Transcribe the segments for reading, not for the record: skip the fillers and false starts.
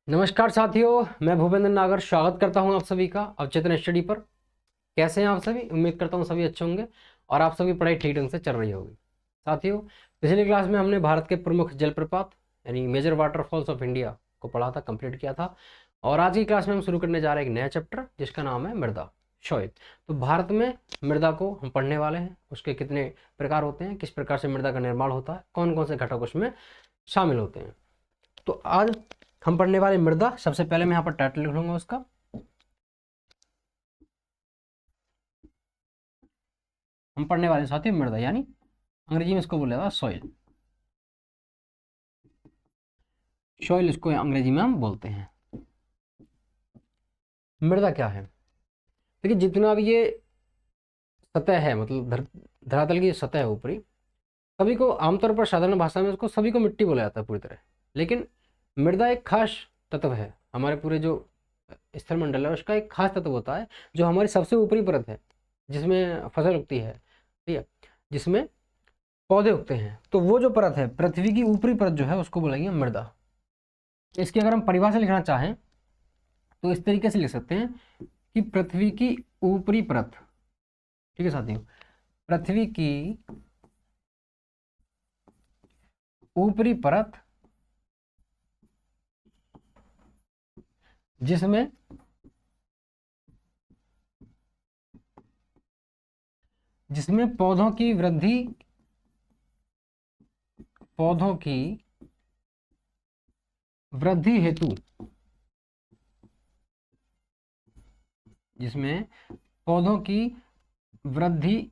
नमस्कार साथियों, मैं भूपेंद्र नागर स्वागत करता हूं आप सभी का अवचेतन स्टडी पर। कैसे हैं आप सभी? उम्मीद करता हूं सभी अच्छे होंगे और आप सभी पढ़ाई ठीक ढंग से चल रही होगी। साथियों, पिछली क्लास में हमने भारत के प्रमुख जलप्रपात यानी मेजर वाटरफॉल्स ऑफ इंडिया को पढ़ा था, कंप्लीट किया था। और आज की क्लास में हम शुरू करने जा रहे हैं एक नया चैप्टर जिसका नाम है मृदा सॉइल। तो भारत में मृदा को हम पढ़ने वाले हैं, उसके कितने प्रकार होते हैं, किस प्रकार से मृदा का निर्माण होता है, कौन कौन से घटक उसमें शामिल होते हैं। तो आज हम पढ़ने वाले मृदा, सबसे पहले मैं यहाँ पर टाइटल लिख लूंगा उसका। हम पढ़ने वाले साथी मृदा यानी अंग्रेजी में इसको बोला जाता है सॉइल। सॉइल इसको अंग्रेजी में हम बोलते हैं। मृदा क्या है? देखिए, जितना भी ये सतह है, मतलब धरातल की सतह है ऊपरी, सभी को आमतौर पर साधारण भाषा में उसको सभी को मिट्टी बोला जाता है पूरी तरह। लेकिन मृदा एक खास तत्व है। हमारे पूरे जो स्थल मंडल है उसका एक खास तत्व होता है जो हमारी सबसे ऊपरी परत है, जिसमें फसल उगती है, ठीक है, जिसमें पौधे उगते हैं। तो वो जो परत है, पृथ्वी की ऊपरी परत जो है, उसको बोलेंगे मृदा। इसकी अगर हम परिभाषा लिखना चाहें तो इस तरीके से लिख सकते हैं कि पृथ्वी की ऊपरी परत, ठीक है साथियों, पृथ्वी की ऊपरी परत जिसमें पौधों की वृद्धि हेतु, जिसमें पौधों की वृद्धि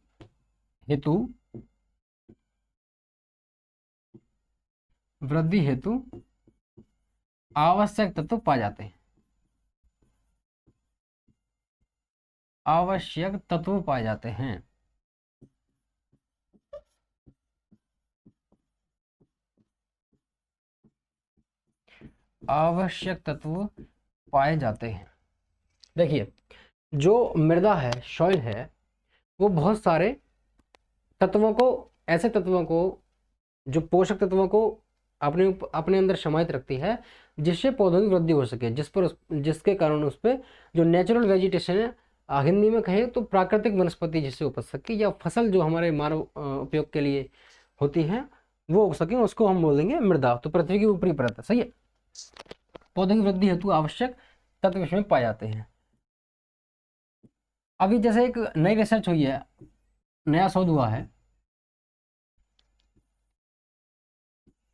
हेतु आवश्यक तत्व पाए जाते हैं। आवश्यक तत्व पाए जाते हैं। आवश्यक तत्व पाए जाते हैं। देखिए, जो मृदा है, सॉइल है, वो बहुत सारे तत्वों को, ऐसे तत्वों को, जो पोषक तत्वों को अपने अंदर समाहित रखती है, जिससे पौधों की वृद्धि हो सके, जिसके कारण उस पर जो नेचुरल वेजिटेशन है, हिंदी में कहें तो प्राकृतिक वनस्पति जिससे उपज सके, या फसल जो हमारे मानव उपयोग के लिए होती है वो उग सके, उसको हम बोलेंगे मृदा। तो पृथ्वी की ऊपरी परत है, सही है। पौधों की वृद्धि हेतु आवश्यक तत्व इसमें पाए जाते हैं। अभी जैसे एक नई रिसर्च हुई है, नया शोध हुआ है,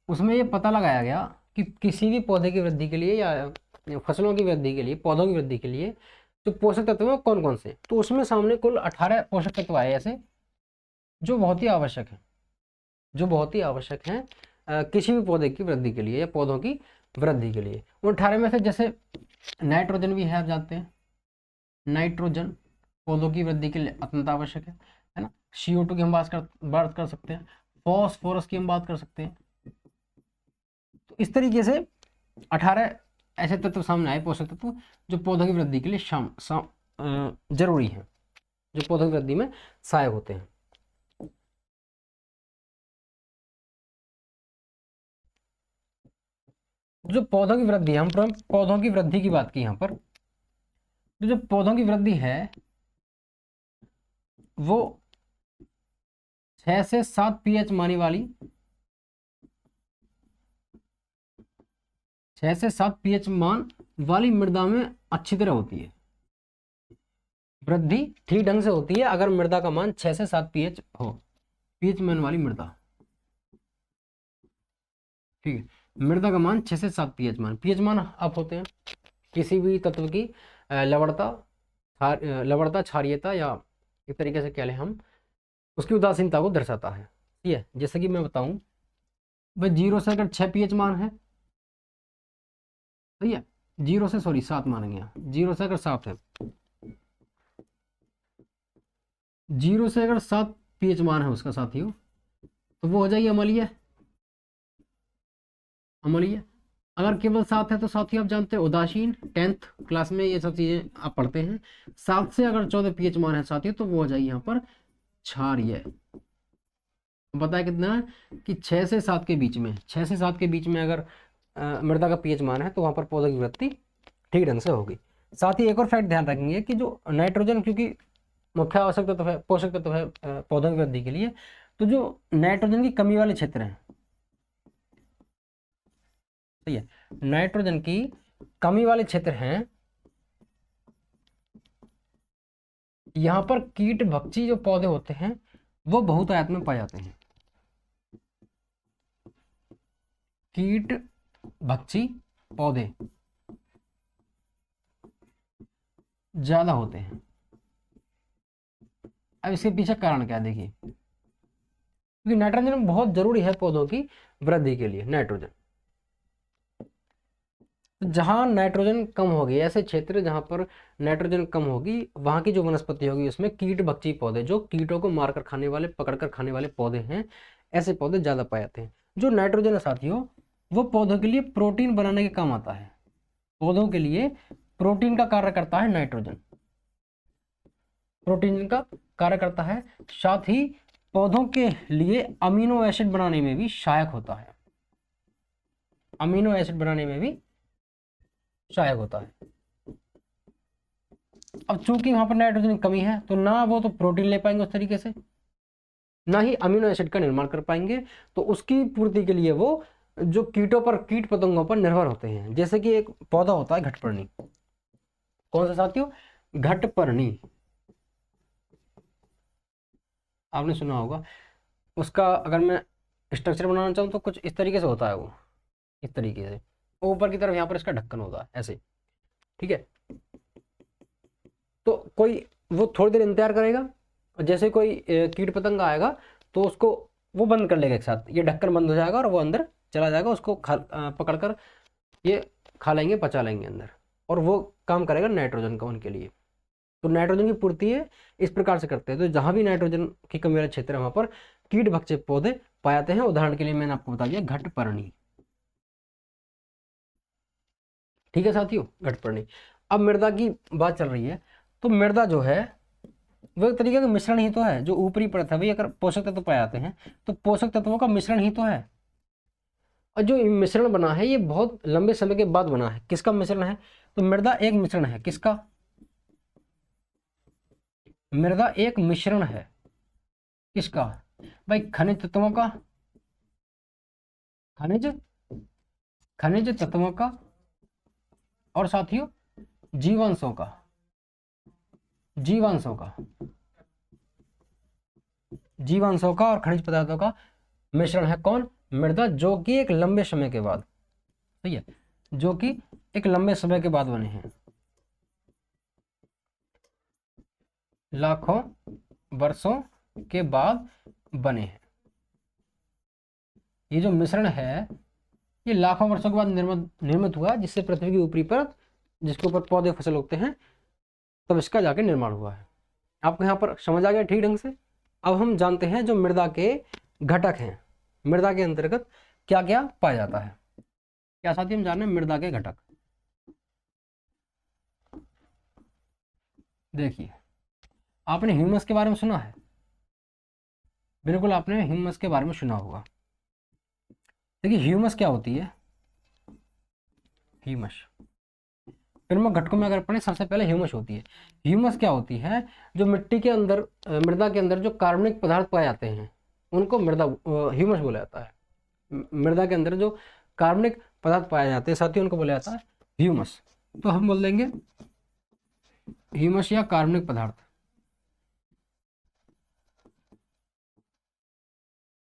उसमें ये पता लगाया गया कि किसी भी पौधे की वृद्धि के लिए या फसलों की वृद्धि के लिए, पौधों की वृद्धि के लिए जो पोषक तत्व हैं कौन कौन से, तो उसमें सामने कुल 18 पोषक तत्व आए ऐसे जो बहुत ही आवश्यक है, किसी भी पौधे की वृद्धि के लिए या पौधों की वृद्धि के लिए। उन 18 में से जैसे नाइट्रोजन भी है, आप जानते हैं नाइट्रोजन पौधों की वृद्धि के लिए अत्यंत आवश्यक है ना। CO2 की हम बात कर सकते हैं, फॉस्फोरस की हम बात कर सकते हैं। तो इस तरीके से 18 ऐसे तत्व सामने आए, पोषक तत्व, जो पौधों की वृद्धि के लिए जरूरी है, जो पौधों की वृद्धि में सहायक होते हैं। जो पौधों की वृद्धि, हम पौधों की वृद्धि की बात की यहाँ पर, तो जो पौधों की वृद्धि है वो 6 से 7 pH मानी वाली, 6 से 7 pH मान वाली मृदा में अच्छी तरह होती है। वृद्धि ठीक ढंग से होती है अगर मृदा का मान 6 से 7 pH हो, pH मान वाली मृदा, ठीक है। मृदा का मान 6 से 7 pH मान अब होते हैं किसी भी तत्व की लवणता, क्षारीयता, या एक तरीके से कह लें हम उसकी उदासीनता को दर्शाता है, ठीक है। जैसे कि मैं बताऊं भाई, 0 से अगर 6 pH मान है, सही है, 0 से 7 मानेंगे यहाँ, 0 से अगर 7 है, 0 से अगर 7 pH मान है उसका साथियों, तो वो हो जाएगी अम्लीय। अगर केवल 7 है तो साथियों आप जानते हैं उदासीन, 10th क्लास में ये सब चीजें आप पढ़ते हैं। 7 से अगर 14 pH मान है साथियों, तो वो हो जाएगी यहाँ पर क्षारीय। बताया कितना है कि 6 से 7 के बीच में, 6 से 7 के बीच में अगर मृदा का पीएच मान है, तो वहाँ पर पौधों की वृद्धि ठीक ढंग से होगी। साथ ही एक और फैक्ट ध्यान रखेंगे कि जो नाइट्रोजन, क्योंकि मुख्य आवश्यक तत्व है, पोषक तत्व है पौधों की वृद्धि के लिए, तो जो नाइट्रोजन की कमी वाले क्षेत्र हैं, सही है, नाइट्रोजन की कमी वाले क्षेत्र हैं, यहाँ पर कीट भक्षी जो पौधे होते हैं वो बहुतायत में पाए जाते हैं। कीट भक्षी पौधे ज्यादा होते हैं। अब इसके पीछे कारण क्या है, देखिए, क्योंकि नाइट्रोजन बहुत जरूरी है पौधों की वृद्धि के लिए। नाइट्रोजन, जहां नाइट्रोजन कम होगी, ऐसे क्षेत्र जहां पर नाइट्रोजन कम होगी, वहां की जो वनस्पति होगी उसमें कीट भक्षी पौधे, जो कीटों को मारकर खाने वाले, पकड़कर खाने वाले पौधे हैं, ऐसे पौधे ज्यादा पाए जाते हैं। जो नाइट्रोजन है साथियों, वो पौधों के लिए प्रोटीन बनाने के काम आता है। पौधों के लिए प्रोटीन का कार्य करता है नाइट्रोजन, प्रोटीन का कार्य करता है। साथ ही पौधों के लिए अमीनो एसिड बनाने में भी सहायक होता है, अमीनो एसिड बनाने में भी सहायक होता है। अब चूंकि वहां पर नाइट्रोजन की कमी है, तो ना वो तो प्रोटीन ले पाएंगे उस तरीके से, ना ही अमीनो एसिड का निर्माण कर पाएंगे, तो उसकी पूर्ति के लिए वो जो कीटों पर, कीट पतंगों पर निर्भर होते हैं। जैसे कि एक पौधा होता है घटपर्णी, कौन सा साथियों, घटपर्णी, आपने सुना होगा। उसका अगर मैं स्ट्रक्चर बनाना चाहूँ तो कुछ इस तरीके से होता है, वो इस तरीके से, ऊपर की तरफ यहाँ पर इसका ढक्कन होता है ऐसे, ठीक है। तो कोई वो थोड़ी देर इंतजार करेगा, और जैसे कोई कीट पतंग आएगा तो उसको वो बंद कर लेगा एक साथ, ये ढक्कन बंद हो जाएगा और वो अंदर चला जाएगा, उसको पकड़ कर ये खा लेंगे, पचा लेंगे अंदर, और वो काम करेगा नाइट्रोजन का उनके लिए। तो नाइट्रोजन की पूर्ति है इस प्रकार से करते हैं। तो जहां भी नाइट्रोजन की कमी वाला क्षेत्र है वहां पर कीट भक्षी पौधे पाए जाते हैं। उदाहरण के लिए मैंने आपको बता दिया घटपर्णी, ठीक है साथियों, घटपर्णी। अब मृदा की बात चल रही है, तो मृदा जो है वो एक तरीके का मिश्रण ही तो है। जो ऊपरी परत है, भाई अगर पोषक तत्व पाए जाते हैं तो पोषक तत्वों का मिश्रण ही तो है। और जो मिश्रण बना है ये बहुत लंबे समय के बाद बना है। किसका मिश्रण है, तो मृदा एक मिश्रण है। किसका, मृदा एक मिश्रण है। किसका, भाई खनिज तत्वों का, खनिज खनिज तत्वों का, और साथियों जीवांशों का, जीवांशों का, जीवांशों का और खनिज पदार्थों का मिश्रण है। कौन, मृदा, जो कि एक लंबे समय के बाद, सही है, जो कि एक लंबे समय के बाद बने हैं, लाखों वर्षों के बाद बने हैं। ये जो मिश्रण है ये लाखों वर्षों के बाद निर्मित हुआ, जिससे पृथ्वी की ऊपरी परत, जिसके ऊपर पौधे फसल उगते हैं, तब इसका जाके निर्माण हुआ है। आपको यहाँ पर समझ आ गया ठीक ढंग से। अब हम जानते हैं जो मृदा के घटक हैं, मृदा के अंतर्गत क्या क्या पाया जाता है। क्या साथी, हम जाने मृदा के घटक। देखिए, आपने ह्यूमस के बारे में सुना है, बिल्कुल आपने ह्यूमस के बारे में सुना होगा। देखिए ह्यूमस क्या होती है, ह्यूमस प्रमुख घटकों में अगर पढ़े, सबसे पहले ह्यूमस होती है। ह्यूमस क्या होती है, जो मिट्टी के अंदर, मृदा के अंदर जो कार्बनिक पदार्थ पाए जाते हैं उनको मृदा ह्यूमस बोला जाता है। मृदा के अंदर जो कार्बनिक पदार्थ पाए जाते हैं साथियों, उनको बोला जाता है ह्यूमस। तो हम बोल देंगे ह्यूमस या कार्बनिक पदार्थ,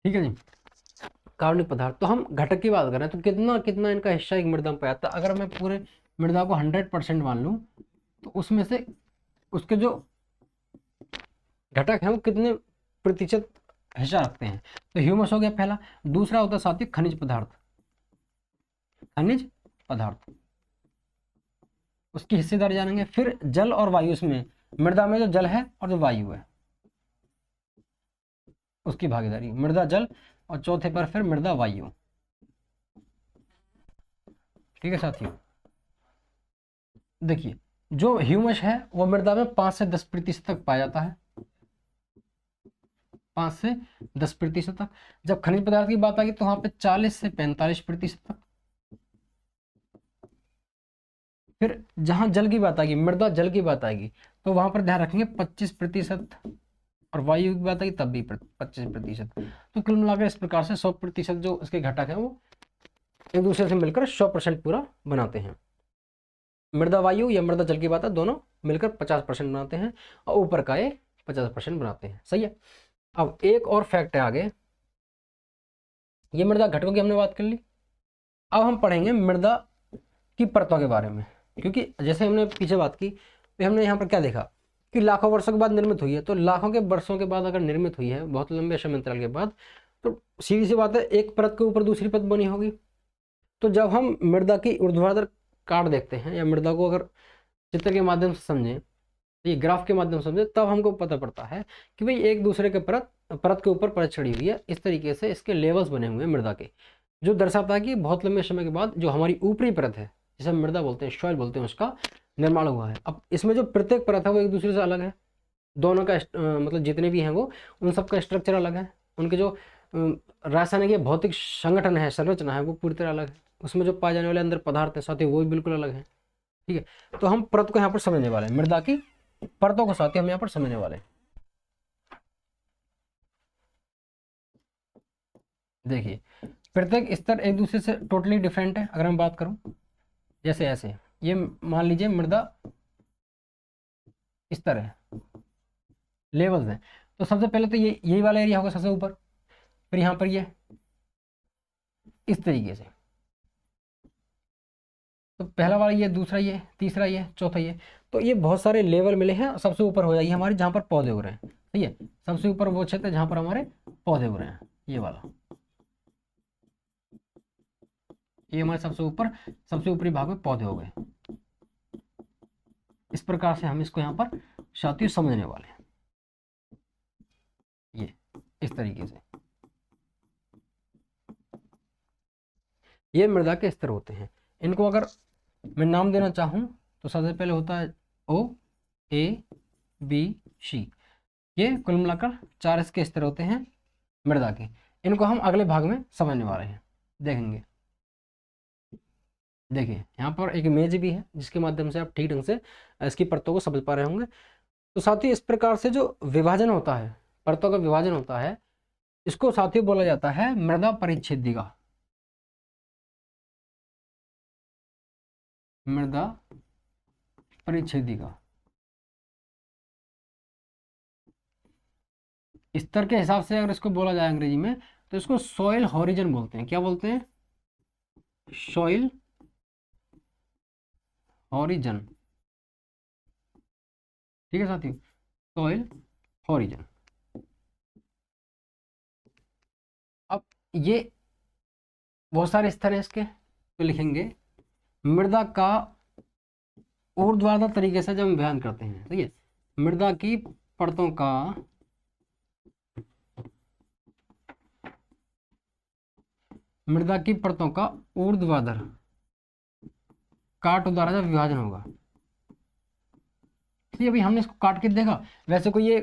ठीक है जी, कार्बनिक पदार्थ। तो हम घटक की बात करें तो कितना कितना इनका हिस्सा एक मृदा में पाया जाता है। अगर मैं पूरे मृदा को 100% मान लूँ, तो उसमें से उसके जो घटक हैं वो कितने प्रतिशत हिस्सा रखते हैं। तो ह्यूमस हो गया पहला। दूसरा होता है साथी खनिज पदार्थ, खनिज पदार्थ, उसकी हिस्सेदारी जानेंगे। फिर जल और वायु, इसमें मृदा में जो जल है और जो वायु है उसकी भागीदारी, मृदा जल, और चौथे पर फिर मृदा वायु, ठीक है साथियों। देखिए जो ह्यूमस है वो मृदा में 5 से 10% तक पाया जाता है, 5 से 10% तक। जब खनिज पदार्थ की बात आएगी तो वहां पे 40 से 45% तक, फिर जहाँ जल की बात आएगी, मृदा जल की बात आएगी, तो वहां पर ध्यान रखेंगे 25%, और वायु की बात आएगी तब भी 25%। तो कुल मिलाकर इस प्रकार से 100% जो इसके घटक हैं वो एक दूसरे से मिलकर 100% पूरा बनाते हैं। मृदा वायु या मृदा जल की बात है, दोनों मिलकर 50% बनाते हैं, और ऊपर का ये 50% बनाते हैं। सही है। अब एक और फैक्ट है आगे, ये मृदा घटकों की हमने बात कर ली। अब हम पढ़ेंगे मृदा की परतों के बारे में, क्योंकि जैसे हमने पीछे बात की, तो हमने यहाँ पर क्या देखा कि लाखों वर्षों के बाद निर्मित हुई है। तो लाखों के वर्षों के बाद अगर निर्मित हुई है, बहुत लंबे समय अंतराल के बाद, तो सीधी सी बात है एक परत के ऊपर दूसरी परत बनी होगी। तो जब हम मृदा की ऊर्ध्वाधर काट देखते हैं, या मृदा को अगर चित्र के माध्यम से समझें, ये ग्राफ के माध्यम से समझे, तब हमको पता पड़ता है कि भाई एक दूसरे के परत परत के ऊपर परत चढ़ी हुई है। इस तरीके से इसके लेवल्स बने हुए हैं मृदा के, जो दर्शाता है कि बहुत लंबे समय के बाद जो हमारी ऊपरी परत है, जिसे हम मृदा बोलते हैं, सॉइल बोलते हैं, उसका निर्माण हुआ है। अब इसमें जो प्रत्येक परत है वो एक दूसरे से अलग है, दोनों का मतलब जितने भी हैं वो, उन सबका स्ट्रक्चर अलग है, उनके जो रासायनिक या भौतिक संगठन है, संरचना है, वो पूरी तरह अलग है। उसमें जो पाए जाने वाले अंदर पदार्थ हैं साथ ही वो भी बिल्कुल अलग है। ठीक है, तो हम परत को यहाँ पर समझने वाले हैं, मृदा की परतों को साथ ही हम यहाँ पर समझने वाले हैं। देखिए, प्रत्येक स्तर एक दूसरे से टोटली डिफरेंट है। अगर मैं बात करूं, जैसे ऐसे ये मान लीजिए मृदा स्तर है, लेवल्स हैं। तो सबसे पहले तो ये यही वाला एरिया होगा सबसे ऊपर, फिर यहाँ पर ये इस तरीके से, तो पहला वाला ये, दूसरा ये, तीसरा ये, चौथा ये। तो ये बहुत सारे लेवल मिले हैं। सबसे ऊपर हो जाएगी हमारे जहाँ पर पौधे हो रहे हैं। सही है, सबसे ऊपर वो क्षेत्र है जहाँ पर हमारे पौधे हो रहे हैं, ये वाला, ये हमारे सबसे ऊपर, सबसे ऊपरी भाग में पौधे हो गए। इस प्रकार से हम इसको यहाँ पर साथियों समझने वाले हैं, ये इस तरीके से ये मृदा के स्तर होते हैं। इनको अगर मैं नाम देना चाहूँ तो सबसे पहले होता है ओ, ए, बी, सी। ये कुल मिलाकर 4 इसके स्तर होते हैं मृदा के। इनको हम अगले भाग में समझने वाले हैं, देखेंगे। देखिए, यहाँ पर एक इमेज भी है जिसके माध्यम से आप ठीक ढंग से इसकी परतों को समझ पा रहे होंगे। तो साथ ही इस प्रकार से जो विभाजन होता है, परतों का विभाजन होता है, इसको साथियों बोला जाता है मृदा परिच्छेदिका। मृदा परिच्छेदिका स्तर के हिसाब से अगर इसको बोला जाए अंग्रेजी में, तो इसको सॉइल हॉरिजन बोलते हैं। क्या बोलते हैं? Soil horizon. ठीक है साथियों, सॉइल हॉरिजन। अब ये बहुत सारे स्तर हैं इसके, तो लिखेंगे मृदा का ऊर्ध्वाधर तरीके से जब हम बयान करते हैं, ठीक है, मृदा की परतों का मृदा की परतों का ऊर्ध्वाधर काट द्वारा जब विभाजन होगा। ठीक है, अभी हमने इसको काट के देखा, वैसे कोई ये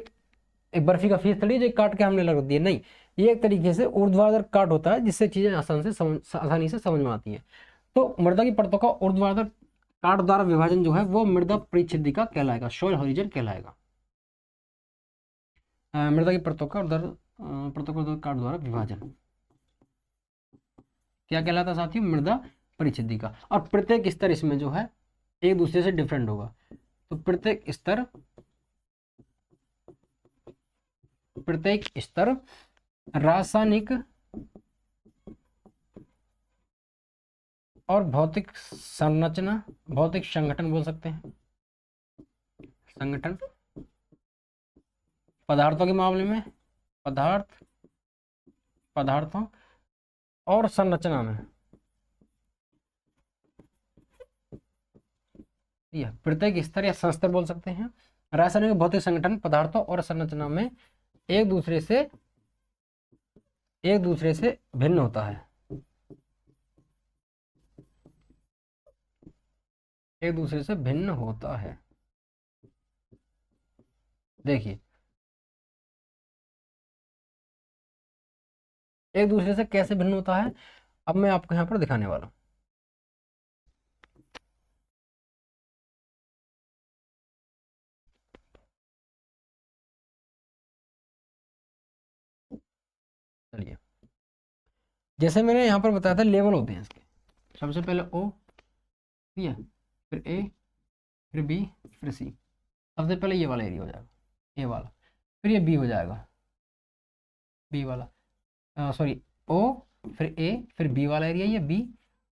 एक बर्फी का फीस थोड़ी जो काट के हमने लगा दिया, नहीं, ये एक तरीके से ऊर्ध्वाधर काट होता है, जिससे चीजें आसानी से समझ में आती है। तो मृदा की परतों का ऊर्ध्वाधर काट द्वारा विभाजन जो है वो मृदा परिच्छेदिका कहलाएगा, सॉइल हॉरिजन कहलाएगा। मृदा की परतों का काट द्वारा विभाजन क्या कहलाता है साथियों? मृदा परिच्छेदिका। और प्रत्येक स्तर इसमें जो है एक दूसरे से डिफरेंट होगा। तो प्रत्येक स्तर रासायनिक और भौतिक संरचना, भौतिक संगठन बोल सकते हैं, संगठन, पदार्थों के मामले में पदार्थों और संरचना में, यह प्रत्येक स्तर या संस्तर बोल सकते हैं। रासायनिक भौतिक संगठन पदार्थों और संरचना में एक दूसरे से भिन्न होता है, एक दूसरे से भिन्न होता है। देखिए, एक दूसरे से कैसे भिन्न होता है, अब मैं आपको यहाँ पर दिखाने वाला हूँ। जैसे मैंने यहाँ पर बताया था लेवल होते हैं इसके, सबसे पहले ओ, ठीक है, फिर ए, फिर बी, फिर सी। सबसे पहले ये वाला एरिया हो जाएगा, ए वाला, फिर ये बी हो जाएगा, बी वाला, सॉरी ओ, फिर ए, फिर बी वाला एरिया, ये बी,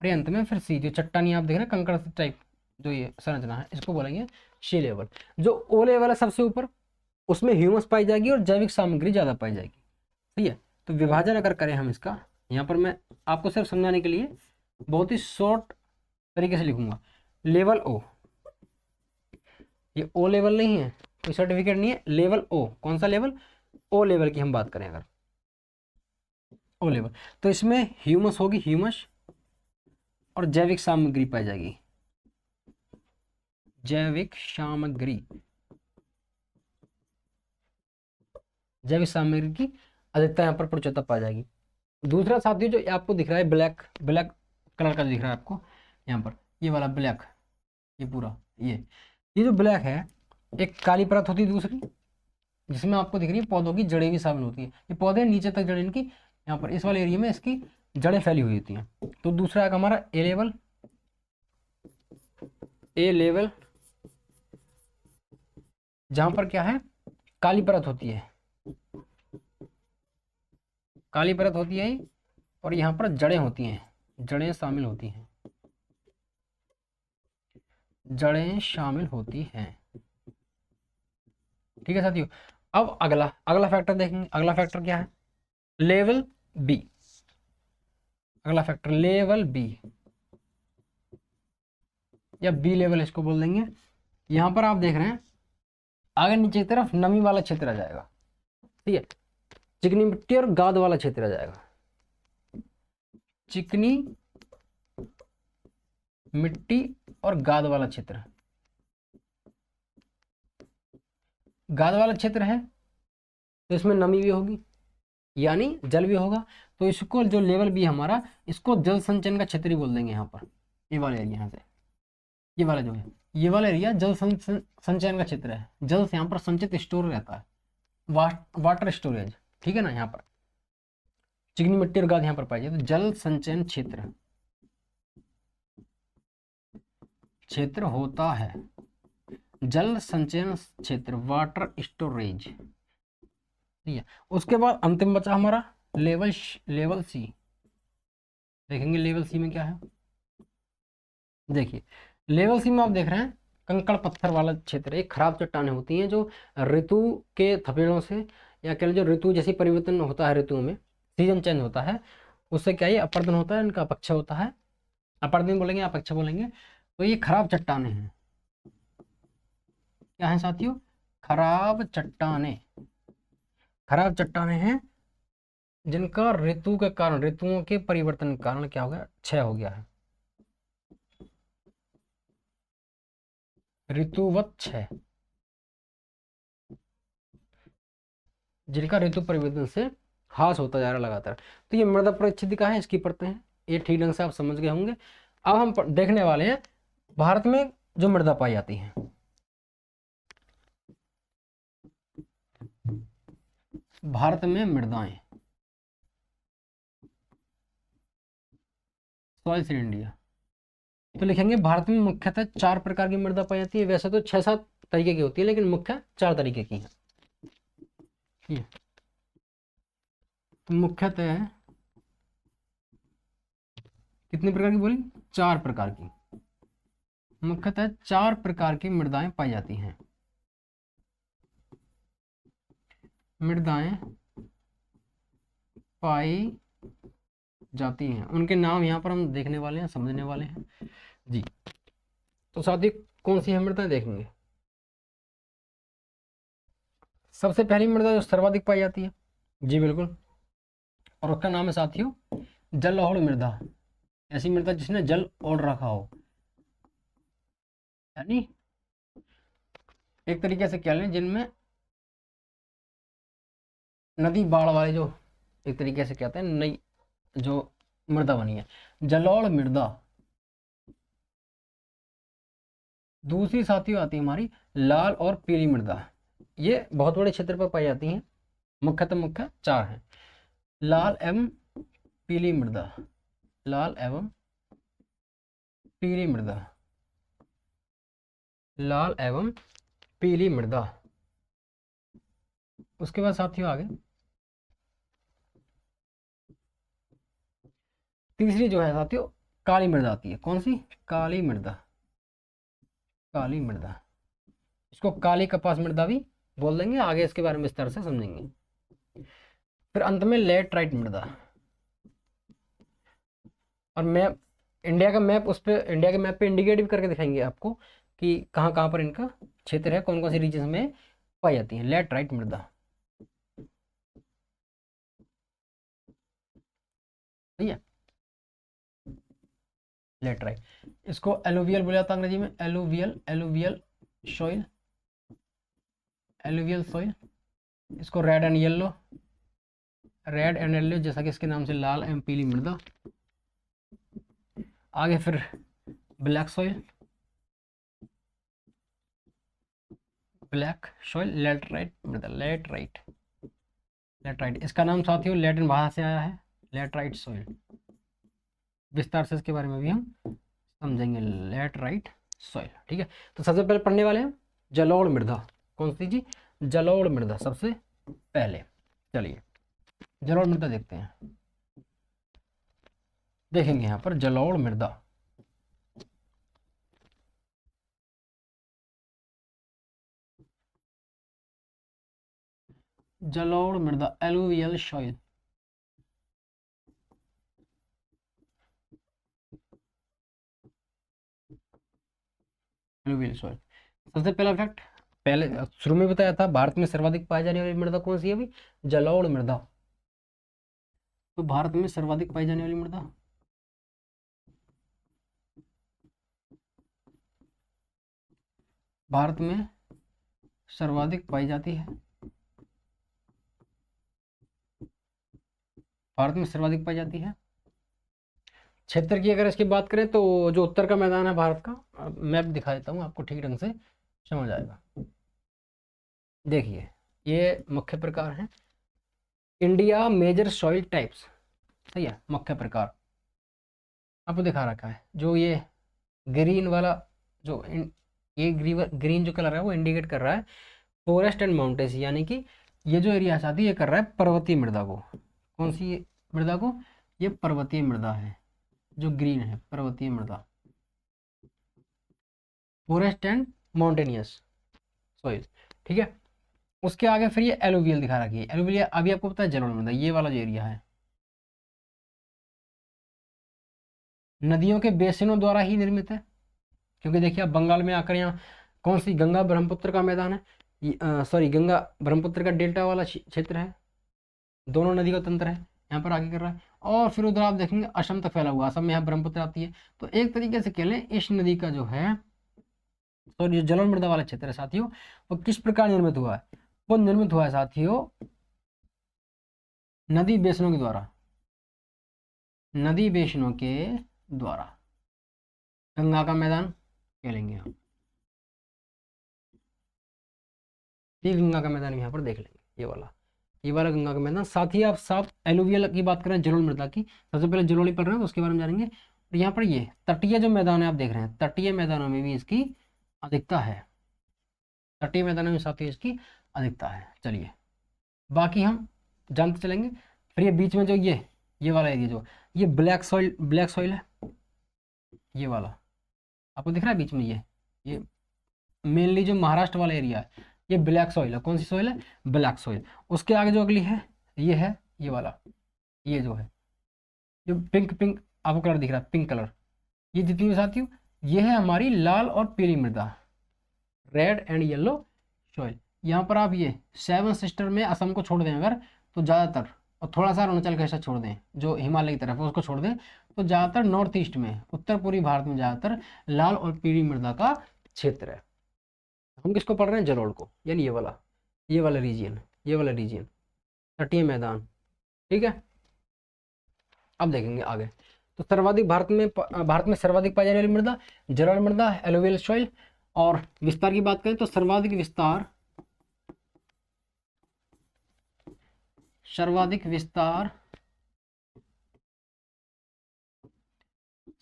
फिर अंत में फिर सी। जो चट्टानी आप देख रहे हैं कंकड़ टाइप जो ये संरचना है, इसको बोलेंगे शी लेवल। जो ओ लेवल है सबसे ऊपर, उसमें ह्यूमस पाई जाएगी और जैविक सामग्री ज़्यादा पाई जाएगी, ठीक है। तो विभाजन अगर करें हम इसका, यहाँ पर मैं आपको सिर्फ समझाने के लिए बहुत ही शॉर्ट तरीके से लिखूंगा। लेवल ओ, ये ओ लेवल नहीं है, कोई सर्टिफिकेट नहीं है, लेवल ओ। कौन सा लेवल? ओ लेवल की हम बात करें अगर, ओ लेवल, तो इसमें ह्यूमस होगी, ह्यूमस, और जैविक सामग्री पाई जाएगी, जैविक सामग्री, जैविक सामग्री की अधिकता यहाँ पर प्रचुरता पाई जाएगी। दूसरा साथियों जो आपको दिख रहा है ब्लैक, ब्लैक कलर का दिख रहा है आपको यहाँ पर, ये वाला ब्लैक, ये पूरा ये जो ब्लैक है, एक काली परत होती है दूसरी, जिसमें आपको दिख रही है पौधों की जड़ें भी शामिल होती है। ये पौधे नीचे तक जड़ें इनकी, यहाँ पर इस वाले एरिया में इसकी जड़ें फैली हुई होती हैं। तो दूसरा है हमारा ए लेवल, ए लेवल, जहां पर क्या है, काली परत होती है, काली परत होती है, और यहाँ पर जड़ें होती हैं, जड़ें शामिल होती हैं, जड़ें शामिल होती हैं, ठीक है साथियों। अब अगला अगला फैक्टर देखेंगे। अगला फैक्टर क्या है? Level B. अगला फैक्टर लेवल बी या बी लेवल इसको बोल देंगे। यहां पर आप देख रहे हैं आगे नीचे की तरफ नमी वाला क्षेत्र आ जाएगा, ठीक है, चिकनी मिट्टी और गाद वाला क्षेत्र आ जाएगा, चिकनी मिट्टी और गाद वाला क्षेत्र। गाद वाला क्षेत्र है तो इसमें नमी भी होगी, यानी जल भी होगा, तो इसको जो लेवल भी हमारा, इसको जल संचयन का क्षेत्र ही बोल देंगे। यहाँ पर ये वाला एरिया, यहाँ से ये वाला जो है, ये वाला एरिया जल संचयन का क्षेत्र है। जल से यहाँ पर संचित स्टोर रहता है, वाटर स्टोरेज, ठीक है ना। यहाँ पर चिकनी मिट्टी और गाद यहाँ पर पाई जाए, तो जल संचयन क्षेत्र क्षेत्र होता है, जल संचयन क्षेत्र, वाटर स्टोरेज, ठीक है। उसके बाद अंतिम बचा हमारा लेवल सी। देखेंगे लेवल सी में क्या है। देखिए लेवल सी में आप देख रहे हैं कंकड़ पत्थर वाला क्षेत्र, एक खराब चट्टानें होती हैं जो ऋतु के थपेड़ों से, या कह लीजिए ऋतु जैसी परिवर्तन होता है, ऋतुओं में सीजन चेंज होता है, उससे क्या ये अपर्दन होता है, इनका अपक्ष होता है, अपर्दन बोलेंगे, अपक्ष बोलेंगे। तो ये खराब चट्टानें हैं, क्या है साथियों? खराब चट्टानें, खराब चट्टानें हैं जिनका ऋतु के कारण, ऋतुओं के परिवर्तन के कारण क्या हो गया, क्षय हो गया है, ऋतुवत क्षय, जिनका ऋतु परिवर्तन से ह्रास होता जा रहा है लगातार। तो ये मृदा परिस्थितिका है, इसकी परतें हैं, ये ठीक ढंग से आप समझ गए होंगे। अब हम देखने वाले हैं भारत में जो मृदा पाई जाती है। भारत में मृदाएं, सॉइल्स इन इंडिया, तो लिखेंगे भारत में मुख्यतः 4 प्रकार की मृदा पाई जाती है। वैसे तो 6-7 तरीके की होती है, लेकिन मुख्य 4 तरीके की है। मुख्यतः कितने प्रकार की बोली? 4 प्रकार की, मुख्यतः 4 प्रकार की मृदाएं पाई जाती हैं। मृदाएं पाई जाती हैं, उनके नाम यहाँ पर हम देखने वाले हैं, समझने वाले हैं जी। तो साथी कौन सी है मृदाएं देखेंगे। सबसे पहली मृदा जो सर्वाधिक पाई जाती है, जी बिल्कुल, और उसका नाम है साथियों जलोढ़ मृदा। ऐसी मृदा जिसने जल ओढ़ रखा हो, यानी एक तरीके से क्या लें, जिनमें नदी बाढ़ वाले, जो एक तरीके से कहते हैं नई जो मृदा बनी है, जलोढ़ मृदा। दूसरी साथियों आती है हमारी लाल और पीली मृदा। ये बहुत बड़े क्षेत्र पर पाई जाती हैं, मुख्यतः मुख्य 4 हैं, लाल एवं पीली मृदा, लाल एवं पीली मृदा, लाल एवं पीली मृदा। उसके बाद साथियों आगे तीसरी जो है साथियों काली मृदा आती है। कौन सी? काली मृदा, काली मृदा। इसको काली कपास मृदा भी बोल देंगे, आगे इसके बारे में विस्तार से समझेंगे। फिर अंत में लेटराइट मृदा। और मैप, इंडिया का मैप, उस पे इंडिया के मैप पे इंडिकेट भी करके दिखाएंगे आपको कि कहाँ कहाँ पर इनका क्षेत्र है, कौन कौन सी रीजन में पाई जाती है लेटराइट मृदा। ठीक है, लेटराइट। इसको एलुवियल बोला जाता है अंग्रेजी में, alluvial, alluvial soil, alluvial soil. इसको red and yellow, red and yellow जैसा कि इसके नाम से लाल एवं पीली मृदा। आगे फिर black soil, black soil, laterite मृदा, लेटराइट, लेटराइट। इसका नाम साथियों लैटिन भाषा से आया है, लेटराइट सॉइल। विस्तार से इसके बारे में भी हम समझेंगे, लेटराइट सॉइल। ठीक है, तो सबसे पहले पढ़ने वाले हैं जलोढ़ मृदा। कौन सी जी? जलोढ़ मृदा सबसे पहले। चलिए जलोढ़ मृदा देखते हैं, देखेंगे यहाँ पर जलोढ़ मृदा। जलोढ़ मृदा, एलुवियल सॉइल। एलुवियल सॉइल सबसे पहला फैक्ट, पहले शुरू में बताया था भारत में सर्वाधिक पाई जाने वाली मृदा कौन सी है अभी? जलोढ़ मृदा। तो भारत में सर्वाधिक पाई जाने वाली मृदा भारत में सर्वाधिक पाई जाती है, भारत में सर्वाधिक पाई जाती है। क्षेत्र की अगर इसकी बात करें तो जो उत्तर का मैदान है भारत का, मैप दिखा देता हूँ आपको, ठीक ढंग से समझ आएगा। देखिए ये मुख्य प्रकार है, इंडिया मेजर सॉइल टाइप्स। सही है, मुख्य प्रकार आपको दिखा रखा है। जो ये ग्रीन वाला, जो ये ग्रीन जो कलर है वो इंडिकेट कर रहा है फॉरेस्ट एंड माउंटेन्स, यानी कि ये जो एरिया साथी ये कर रहा है पर्वतीय मृदा को। कौन सी मृदा को? ये पर्वतीय मृदा है, जो ग्रीन है पर्वतीय मृदा, फॉरेस्ट एंड माउंटेनियस सॉइल। ठीक है, उसके आगे फिर ये एलुवियल दिखा रखी है। एलुवियल अभी आपको पता है जलोढ़ मृदा, ये वाला जो एरिया है नदियों के बेसिनों द्वारा ही निर्मित है। क्योंकि देखिए आप बंगाल में आकर यहाँ कौन सी गंगा ब्रह्मपुत्र का मैदान है, सॉरी गंगा ब्रह्मपुत्र का डेल्टा वाला क्षेत्र है, दोनों नदी का तंत्र है, यहाँ पर आगे कर रहा है। और फिर उधर आप देखेंगे असम तक फैला हुआ, असम में यहाँ ब्रह्मपुत्र आती है। तो एक तरीके से कह लें इस नदी का जो है, तो जो जलोढ़ मृदा वाला क्षेत्र है साथियों, वो किस प्रकार निर्मित हुआ है? वो निर्मित हुआ है साथियों नदी बेसिनों के द्वारा, नदी बेसिनों के द्वारा। गंगा का मैदान कह लेंगे हम, ये गंगा का मैदान यहाँ पर देख लेंगे, ये वाला गंगा का मैदान। साथ ही आप साफ एलुवियल की बात करें, जलोढ़ मृदा की, सबसे पहले जलोढ़ी पढ़ रहे हैं तो उसके बारे में जानेंगे। और यहाँ पर ये तटीय जो मैदान है आप देख रहे हैं, तटीय मैदानों में भी इसकी अधिकता है, तटीय मैदानों में साथ ही इसकी अधिकता है। चलिए बाकी हम जानते चलेंगे। फिर ये बीच में जो ये वाला एरिया, जो ये ब्लैक सॉइल, ब्लैक सॉइल है, ये वाला आपको दिख रहा है बीच में, ये मेनली जो महाराष्ट्र वाला एरिया है ये ब्लैक सॉइल है। कौन सी सॉइल है? Black soil. उसके आगे जो अगली है ये है ये वाला, ये जो है जो पिंक पिंक आपको कलर दिख रहा है, पिंक कलर, ये जितनी भी साथियों ये है हमारी लाल और पीली मृदा, रेड एंड येलो सॉइल। यहाँ पर आप ये सेवन सिस्टर में असम को छोड़ दें अगर, तो ज़्यादातर, और थोड़ा सा अरुणाचल का हिस्सा छोड़ दें जो हिमालय की तरफ है उसको छोड़ दें, तो ज़्यादातर नॉर्थ ईस्ट में, उत्तर पूर्वी भारत में ज़्यादातर लाल और पीली मृदा का क्षेत्र है। हम किसको पढ़ रहे हैं? जलोढ़ को, यानी ये वाला रीजन, ये वाला रीजन तटीय मैदान। ठीक है, अब देखेंगे आगे। तो सर्वाधिक भारत में सर्वाधिक पाई जाने वाली मृदा जलोढ़ मृदा, एलुवियल सॉइल। और विस्तार की बात करें तो सर्वाधिक विस्तार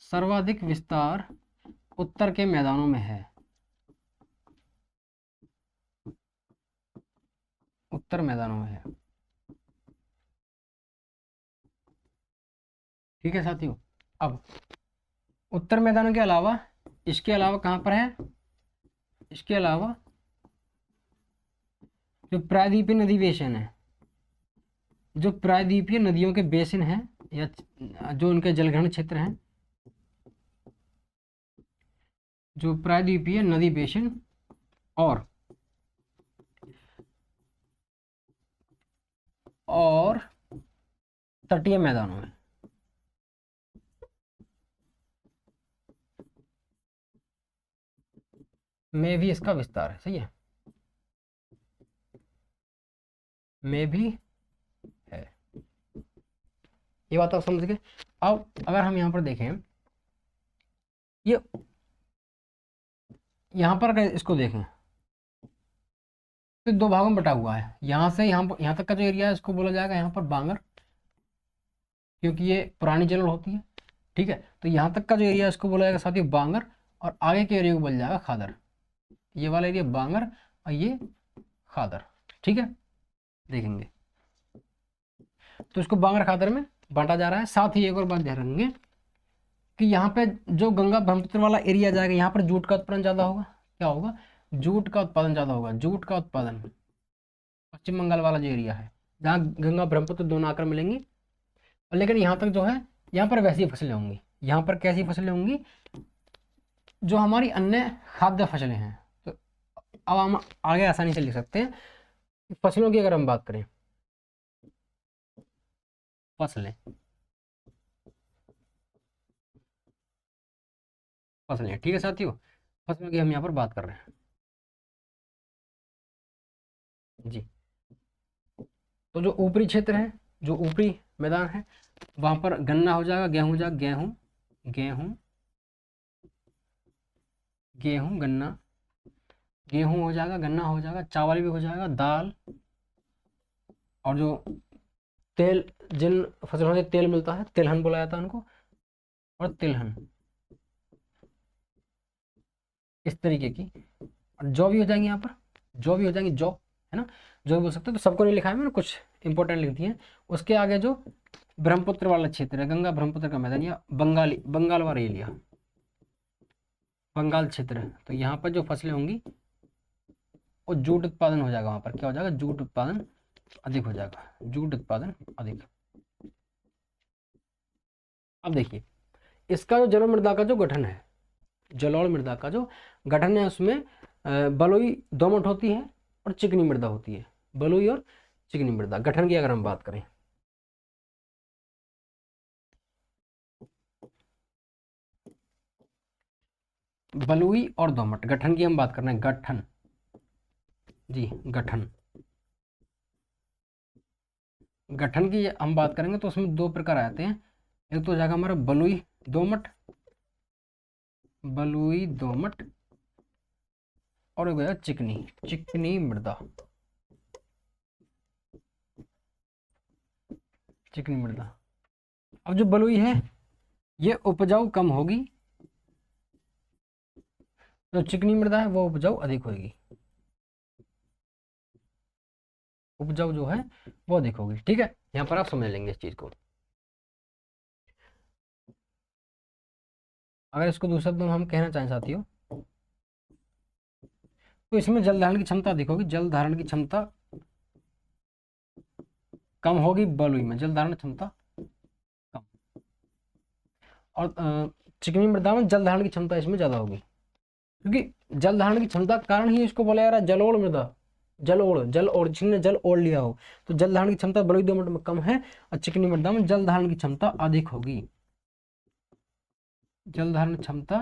सर्वाधिक विस्तार उत्तर के मैदानों में है। उत्तर मैदानों में है। ठीक है साथियों। अब उत्तर मैदानों के अलावा, इसके अलावा कहाँ पर है, इसके अलावा जो प्रायद्वीपीय नदी बेसिन है, जो प्रायद्वीपीय नदियों के बेसिन हैं या जो उनके जलग्रहण क्षेत्र हैं, जो प्रायद्वीपीय नदी बेसिन और तटीय मैदानों में भी इसका विस्तार है। सही है, में भी है। ये बात आप समझ गए। अब अगर हम यहाँ पर देखें, ये यहाँ पर अगर इसको देखें तो दो भागों में बटा हुआ है। यहाँ से यहाँ तक का जो एरिया है इसको बोला जाएगा यहाँ पर बांगर, क्योंकि ये पुरानी जलोढ़ होती है। ठीक है, तो यहाँ तक का जो एरिया है इसको बोला जाएगा साथियों बांगर, और आगे के एरिया को बोला जाएगा खादर। ये वाला एरिया बांगर और ये खादर। ठीक है, देखेंगे तो इसको बांगर खादर में बांटा जा रहा है। साथ ही एक और बात ध्यान रखेंगे कि यहाँ पे जो गंगा ब्रह्मपुत्र वाला एरिया जाएगा, यहाँ पर जूट का उत्पादन ज़्यादा होगा। क्या होगा, जूट का उत्पादन ज़्यादा होगा। जूट का उत्पादन पश्चिम बंगाल वाला जो एरिया है, जहाँ गंगा ब्रह्मपुत्र दोनों आकर मिलेंगी। लेकिन यहाँ तक जो है, यहाँ पर वैसी फसलें होंगी। यहाँ पर कैसी फसलें होंगी, जो हमारी अन्य खाद्य फसलें हैं। तो अब हम आगे आसानी से लिख सकते हैं। फसलों की अगर हम बात करें, फसलें फसलें ठीक है साथियों, फसलों की हम यहाँ पर बात कर रहे हैं जी। तो जो ऊपरी क्षेत्र है, जो ऊपरी मैदान है, वहाँ पर गन्ना हो जाएगा, गेहूँ हो जाएगा, गेहूँ गेहूँ गेहूँ गन्ना, गेहूँ हो जाएगा, गन्ना हो जाएगा, चावल भी हो जाएगा, दाल, और जो तेल, जिन फसलों से तेल मिलता है, तिलहन बोला जाता है उनको, और तिलहन इस तरीके की। और जौ भी हो जाएंगे, यहाँ पर जौ भी हो जाएंगी, जौ है ना, जो भी बोल सकते हैं। तो सबको नहीं लिखा है मैंने, कुछ इंपॉर्टेंट लिख दिए हैं। उसके आगे जो ब्रह्मपुत्र वाला क्षेत्र है, गंगा ब्रह्मपुत्र का मैदान, या बंगाल वाला एरिया, बंगाल क्षेत्र है, तो यहाँ पर जो फसलें होंगी वो जूट उत्पादन हो जाएगा। वहाँ पर क्या हो जाएगा, जूट उत्पादन अधिक हो जाएगा, जूट उत्पादन अधिक। अब देखिए, इसका जो जलोढ़ मृदा का जो गठन है, जलोढ़ मृदा का जो गठन है, उसमें बलुई दोमट होती है और चिकनी मृदा होती है। बलुई और चिकनी मृदा गठन की अगर हम बात करें, बलुई और दोमट गठन की हम बात कर रहे हैं। गठन जी, गठन गठन की हम बात करेंगे तो उसमें दो प्रकार आते हैं। एक तो हो जाएगा हमारा बलुई दोमट, बलुई दोमट, और एक हो जाएगा चिकनी चिकनी मृदा, चिकनी मृदा। अब जो बलुई है ये उपजाऊ कम होगी, जो चिकनी मृदा है वो उपजाऊ अधिक होगी, उपजाऊ जो है वो अधिक होगी। ठीक है, यहाँ पर आप समझ लेंगे इस चीज को। अगर इसको दूसरे शब्दों में हम कहना चाहें साथियों, तो इसमें जल धारण की क्षमता अधिक होगी। जल धारण की क्षमता कम होगी बलुई में, जल धारण क्षमता कम, और चिकनी मृदा में जल धारण की क्षमता इसमें ज्यादा होगी, क्योंकि जल धारण की क्षमता के कारण ही इसको बोला जा रहा है जलोढ़ मृदा। जल और जिसने जल ओढ़ लिया हो, तो जल धारण की क्षमता बलुई दोमट में कम है, और चिकनी मृदा में जल धारण की क्षमता अधिक होगी। जल धारण क्षमता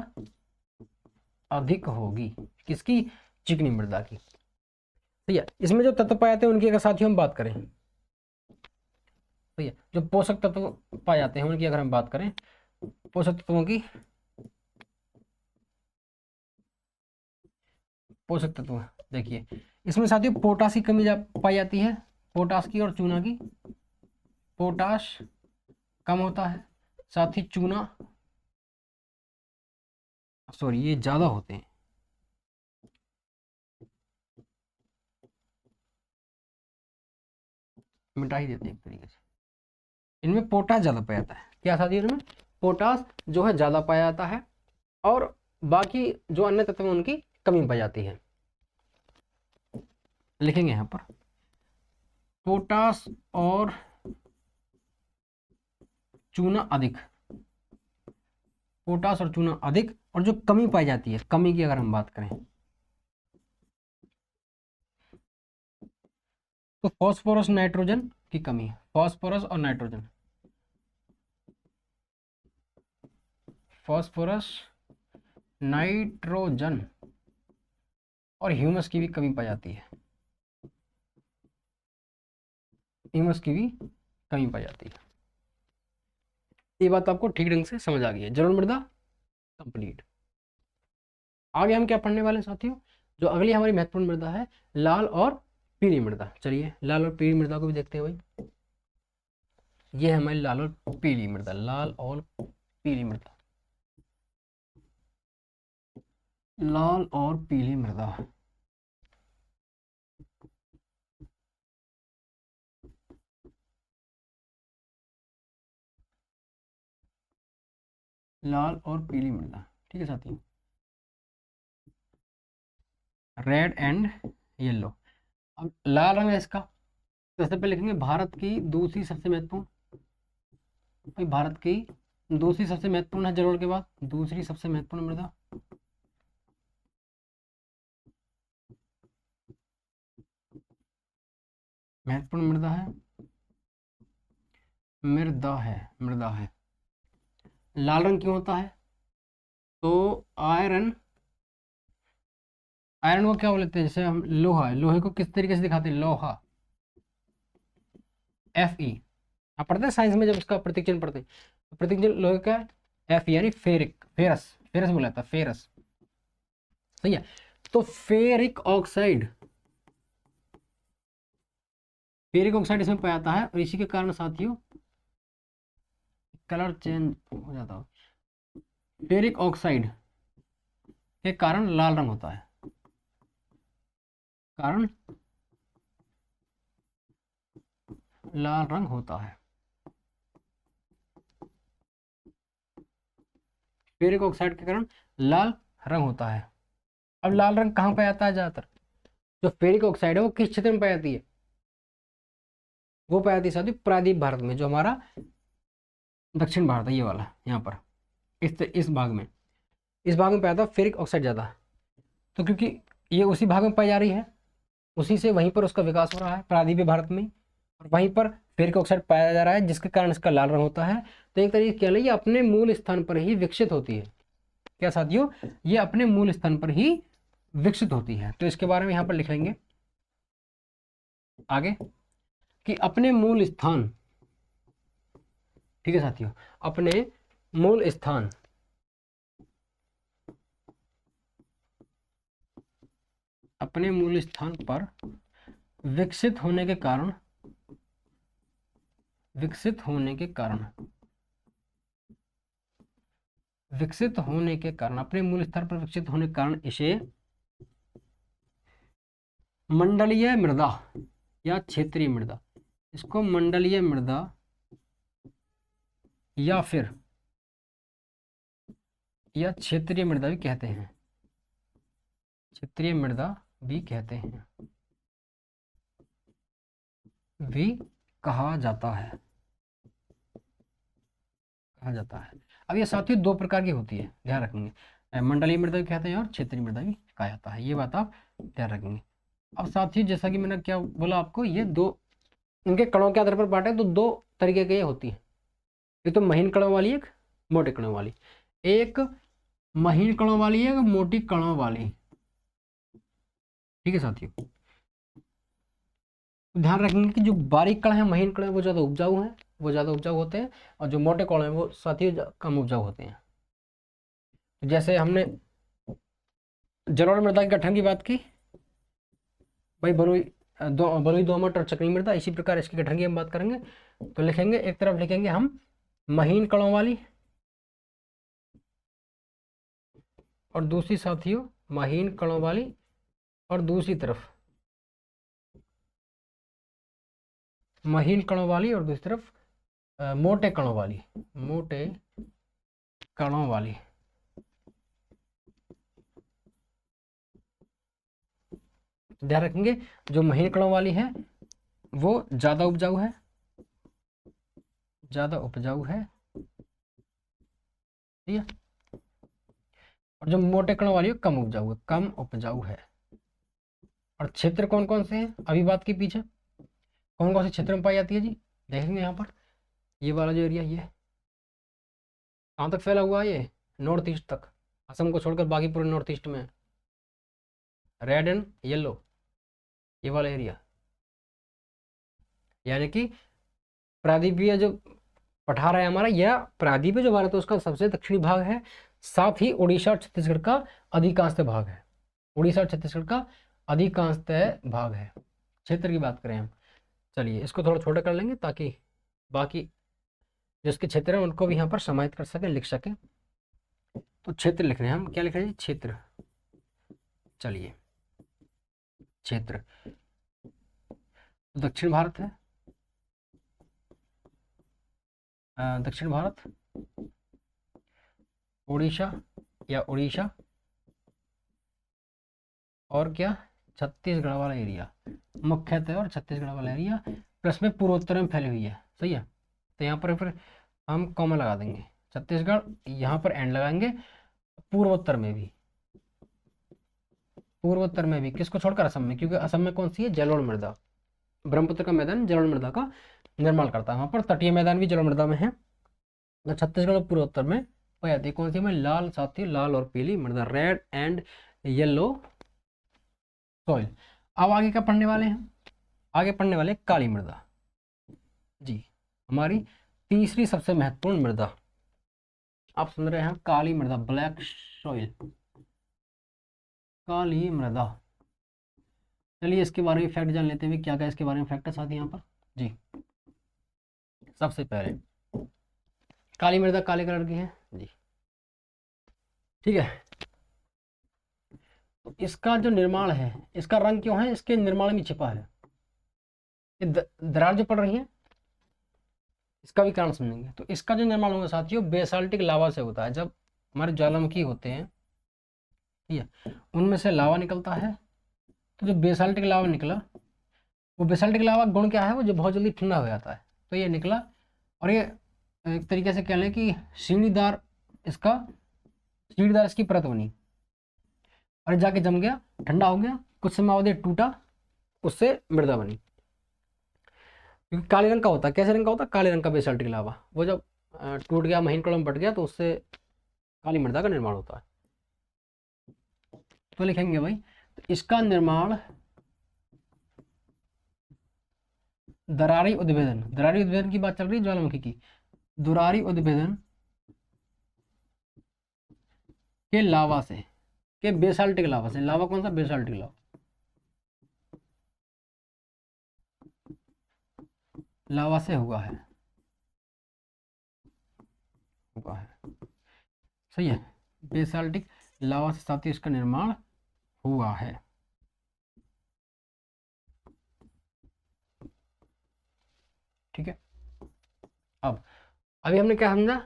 अधिक होगी किसकी, चिकनी मृदा की। ठीक है, इसमें जो तत्व पाए जाते हैं उनकी अगर साथियों हम बात करें, ठीक है, जो पोषक तत्व पाए जाते हैं उनकी अगर हम बात करें, पोषक तत्वों की, पोषक तत्व देखिए, इसमें साथियों पोटास की कमी पाई जाती है, पोटास की और चूना की। पोटास कम होता है, साथ ही चूना सॉरी ये ज़्यादा होते हैं। मिटा ही देते हैं एक तरीके से। इनमें पोटास ज़्यादा पाया जाता है। क्या साथी इनमें पोटास जो है ज़्यादा पाया जाता है और बाकी जो अन्य तत्व हैं उनकी कमी पाई जाती है। लिखेंगे यहाँ पर पोटास और चूना अधिक, पोटास और चूना अधिक, और जो कमी पाई जाती है, कमी की अगर हम बात करें तो फॉस्फोरस नाइट्रोजन की कमी है। फॉस्फोरस और नाइट्रोजन, फॉस्फोरस नाइट्रोजन और ह्यूमस की भी कमी पाई जाती है। ह्यूमस की भी कमी पाई जाती है। ये बात आपको ठीक ढंग से समझ आ गई है। जलोढ़ मृदा कंप्लीट। आगे हम क्या पढ़ने वाले हैं साथियों, जो अगली हमारी महत्वपूर्ण मृदा है लाल और पीली मृदा। चलिए लाल और पीली मृदा को भी देखते हैं भाई। ये है हमारी लाल और पीली मृदा, लाल और पीली मृदा, लाल और पीली मृदा। लाल और पीली मृदा, ठीक है साथियों, रेड एंड येलो। अब लाल रंग है इसका, सबसे पहले लिखेंगे भारत की दूसरी सबसे महत्वपूर्ण, भाई भारत की दूसरी सबसे महत्वपूर्ण है जलोढ़ के बाद, दूसरी सबसे महत्वपूर्ण मृदा। महत्वपूर्ण मृदा है, मृदा है। लाल रंग क्यों होता है, तो आयरन, आयरन को क्या बोलते हैं, जैसे हम लोहा है, लोहे को किस तरीके से दिखाते हैं, लोहा, Fe। आप पढ़ते हैं साइंस में जब उसका प्रतीक चिन्ह पढ़ते हैं, तो प्रतीक चिन्ह लोहे का Fe यानी फेरिक, फेरस, फेरस बोला जाता है, फेरस, सही है। तो फेरिक ऑक्साइड, फेरिक ऑक्साइड इसमें पाया जाता है और इसी के कारण साथियों कलर चेंज हो जाता है। फेरिक ऑक्साइड के कारण लाल रंग होता है, कारण लाल रंग होता है। फेरिक ऑक्साइड के कारण लाल रंग होता है। अब लाल रंग कहाँ पाया जाता है ज्यादातर, जो फेरिक ऑक्साइड है वो किस क्षेत्र में पाई जाती है, वो पाई जाती है साथियों प्रायद्वीप भारत में, जो हमारा दक्षिण भारत है, ये वाला यहाँ पर, इस भाग में, इस भाग में पाया जाता है फेरिक ऑक्साइड ज्यादा। तो क्योंकि ये उसी भाग में पाई जा रही है, उसी से वहीं पर उसका विकास हो रहा है प्रायद्वीपीय भारत में, और वहीं पर फेरिक ऑक्साइड पाया जा रहा है जिसके कारण इसका लाल रंग होता है। तो एक तरीके क्या ये अपने मूल स्थान पर ही विकसित होती है। क्या साथियों, ये अपने मूल स्थान पर ही विकसित होती है। तो इसके बारे में यहाँ पर लिख लेंगे आगे कि अपने मूल स्थान, ठीक है साथियों, अपने मूल स्थान, अपने मूल स्थान पर विकसित होने के कारण, विकसित होने के कारण, विकसित होने के कारण, अपने मूल स्थान पर विकसित होने के कारण इसे मंडलीय मृदा या क्षेत्रीय मृदा, इसको मंडलीय मृदा या फिर या क्षेत्रीय मृदा भी कहते हैं, क्षेत्रीय मृदा भी कहते हैं, भी कहा जाता है, कहा जाता है। अब ये साथियों दो प्रकार की होती है, ध्यान रखेंगे, मंडलीय मृदा भी कहते हैं और क्षेत्रीय मृदा भी कहा जाता है, ये बात आप ध्यान रखेंगे। अब साथियों जैसा कि मैंने क्या बोला आपको, ये दो इनके कणों के आधार पर बांटे तो दो तरीके की होती है, एक तो महीन कणों वाली, एक मोटे कणों वाली, एक महीन कणों वाली है, एक मोटी कणों वाली, ठीक है साथियों। ध्यान रखेंगे कि जो बारीक कण है, महीन कण है, वो ज़्यादा उपजाऊ है, वो ज़्यादा उपजाऊ होते हैं, और जो मोटे कण है वो साथियों कम उपजाऊ होते हैं। जैसे हमने जलोढ़ मृदा के गठन की बात की भाई, बलुई दोमट और चकनी मृदा, इसी प्रकार इसके गठन की हम बात करेंगे। तो लिखेंगे एक तरफ लिखेंगे हम महीन कणों वाली और दूसरी साथियों महीन कणों वाली, और दूसरी तरफ महीन कणों वाली, और दूसरी तरफ मोटे कणों वाली, मोटे कणों वाली। ध्यान रखेंगे जो महीन कणों वाली है वो ज्यादा उपजाऊ है, ज्यादा उपजाऊ है, ठीक है। और जो मोटे कणों वाली है कम उपजाऊ है, कम उपजाऊ है। और क्षेत्र कौन कौन से हैं अभी बात के पीछे, कौन कौन से क्षेत्र में पाई जाती है जी, देखेंगे यहाँ पर। ये वाला जो एरिया, ये कहाँ तक फैला हुआ है, ये नॉर्थ ईस्ट तक, असम को छोड़कर बाकी पूरे नॉर्थ ईस्ट में, रेड एंड येलो, ये वाला एरिया। यानी कि प्रायद्वीपीय जो पठार है हमारा, यह प्रायद्वीपीय जो भारत है उसका सबसे दक्षिणी भाग है, साथ ही उड़ीसा और छत्तीसगढ़ का अधिकांशतः भाग है, उड़ीसा और छत्तीसगढ़ का अधिकांशतः भाग है। क्षेत्र की बात करें हम, चलिए इसको थोड़ा छोटा कर लेंगे ताकि बाकी जिसके क्षेत्र हैं उनको भी यहाँ पर समाहित कर सकें, लिख सकें। तो क्षेत्र लिख रहे हैं हम, क्या लिख रहे हैं, क्षेत्र। चलिए क्षेत्र, दक्षिण भारत है, दक्षिण भारत, उड़ीसा या उड़ीसा, और क्या, छत्तीसगढ़ वाला एरिया मुख्यतः, और छत्तीसगढ़ वाला एरिया प्लस में पूर्वोत्तर में फैली हुई है, सही है। तो यहाँ पर फिर हम कॉमा लगा देंगे, छत्तीसगढ़ यहाँ पर एंड लगाएंगे, पूर्वोत्तर में भी, पूर्वोत्तर में भी किसको छोड़कर, असम में, क्योंकि असम में कौन सी है, जलोढ़ मृदा, ब्रह्मपुत्र का मैदान जलोढ़ मृदा का निर्माण करता है, वहाँ पर तटीय मैदान भी जलोढ़ मृदा में है। छत्तीसगढ़ और पूर्वोत्तर में पाई जाती है कौन सी में, लाल, साथी लाल और पीली मृदा, रेड एंड येलो सॉइल। अब आगे क्या पढ़ने वाले हैं, आगे पढ़ने वाले काली मृदा जी, हमारी तीसरी सबसे महत्वपूर्ण मृदा। आप सुन रहे हैं काली मृदा, ब्लैक सॉइल, काली मृदा। चलिए इसके बारे में फैक्ट जान लेते हैं, क्या क्या इसके बारे में फैक्ट है साथ यहाँ पर जी। सबसे पहले काली मृदा काले कलर की है जी, ठीक है। तो इसका जो निर्माण है, इसका रंग क्यों है, इसके निर्माण में छिपा है। ये दरार जो पड़ रही है इसका भी कारण समझेंगे। तो इसका जो निर्माण होगा साथियों बेसाल्टिक लावा से होता है। जब हमारे ज्वालामुखी होते हैं, ठीक है, उनमें से लावा निकलता है, तो जो बेसाल्टिक लावा निकला, वो बेसाल्टिक लावा गुण क्या है, वो जो बहुत जल्दी ठंडा हो जाता है, तो ये निकला। और ये एक तरीके से कह लें कि सीढ़ीदार इसकी परत बनी, और जाके जम गया, ठंडा हो गया, कुछ समय बाद टूटा, उससे मृदा बनी। क्योंकि काले रंग का होता है, कैसे रंग का होता है, काले रंग का बेसाल्टिक लावा, वो जब टूट गया, महीन कणों में बट गया, तो उससे काली मृदा का निर्माण होता है। तो लिखेंगे भाई, तो इसका निर्माण दरारी उद्भेदन की बात चल रही है ज्वालामुखी की, दरारी उद्भेदन के लावा से, के बेसाल्टिक लावा से, लावा कौन सा, बेसाल्टिक लावा, लावा से हुआ है, सही है, बेसाल्टिक लावा से साथ ही इसका निर्माण हुआ है। ठीक है। अब अभी हमने क्या समझा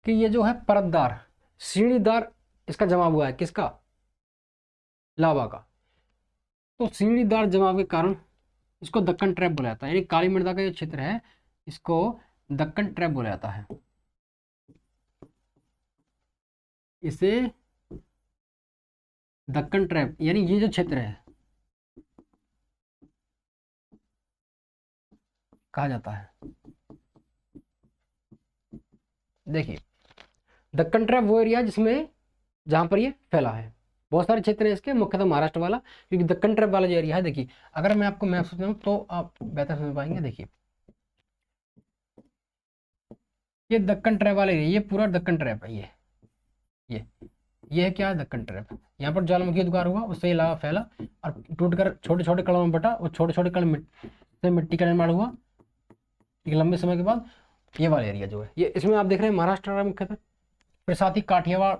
कि ये जो है परतदार, सीढ़ीदार इसका जमा हुआ है, किसका, लावा का। तो सीढ़ीदार जमाव के कारण इसको दक्कन ट्रैप बोला जाता है, यानी काली मृदा का जो क्षेत्र है इसको दक्कन ट्रैप बोला जाता है। इसे दक्कन ट्रैप, यानी ये जो क्षेत्र है कहा जाता है। देखिए दक्कन ट्रैप वो एरिया जिसमें, जहां पर ये फैला है, बहुत सारे क्षेत्र हैं इसके, मुख्यतः महाराष्ट्र वाला, क्योंकि दक्कन ट्रैप वाला जो एरिया है, देखिए अगर मैं आपको मैप समझाऊं तो आप बेहतर समझ पाएंगे। देखिए ये दक्कन ट्रैप वाला एरिया, ये पूरा दक्कन ट्रैप है, ये है क्या है, दक्कन ट्रैप। यहाँ पर ज्वालामुखी उद्गार हुआ, उससे ये लावा फैला और टूटकर छोटे छोटे कणों में बटा, और छोटे छोटे कण से मिट्टी का निर्माण हुआ एक लंबे समय के बाद। ये वाला एरिया जो है, ये इसमें आप देख रहे हैं महाराष्ट्र मुख्यतः, फिर साथ ही काठियावाड़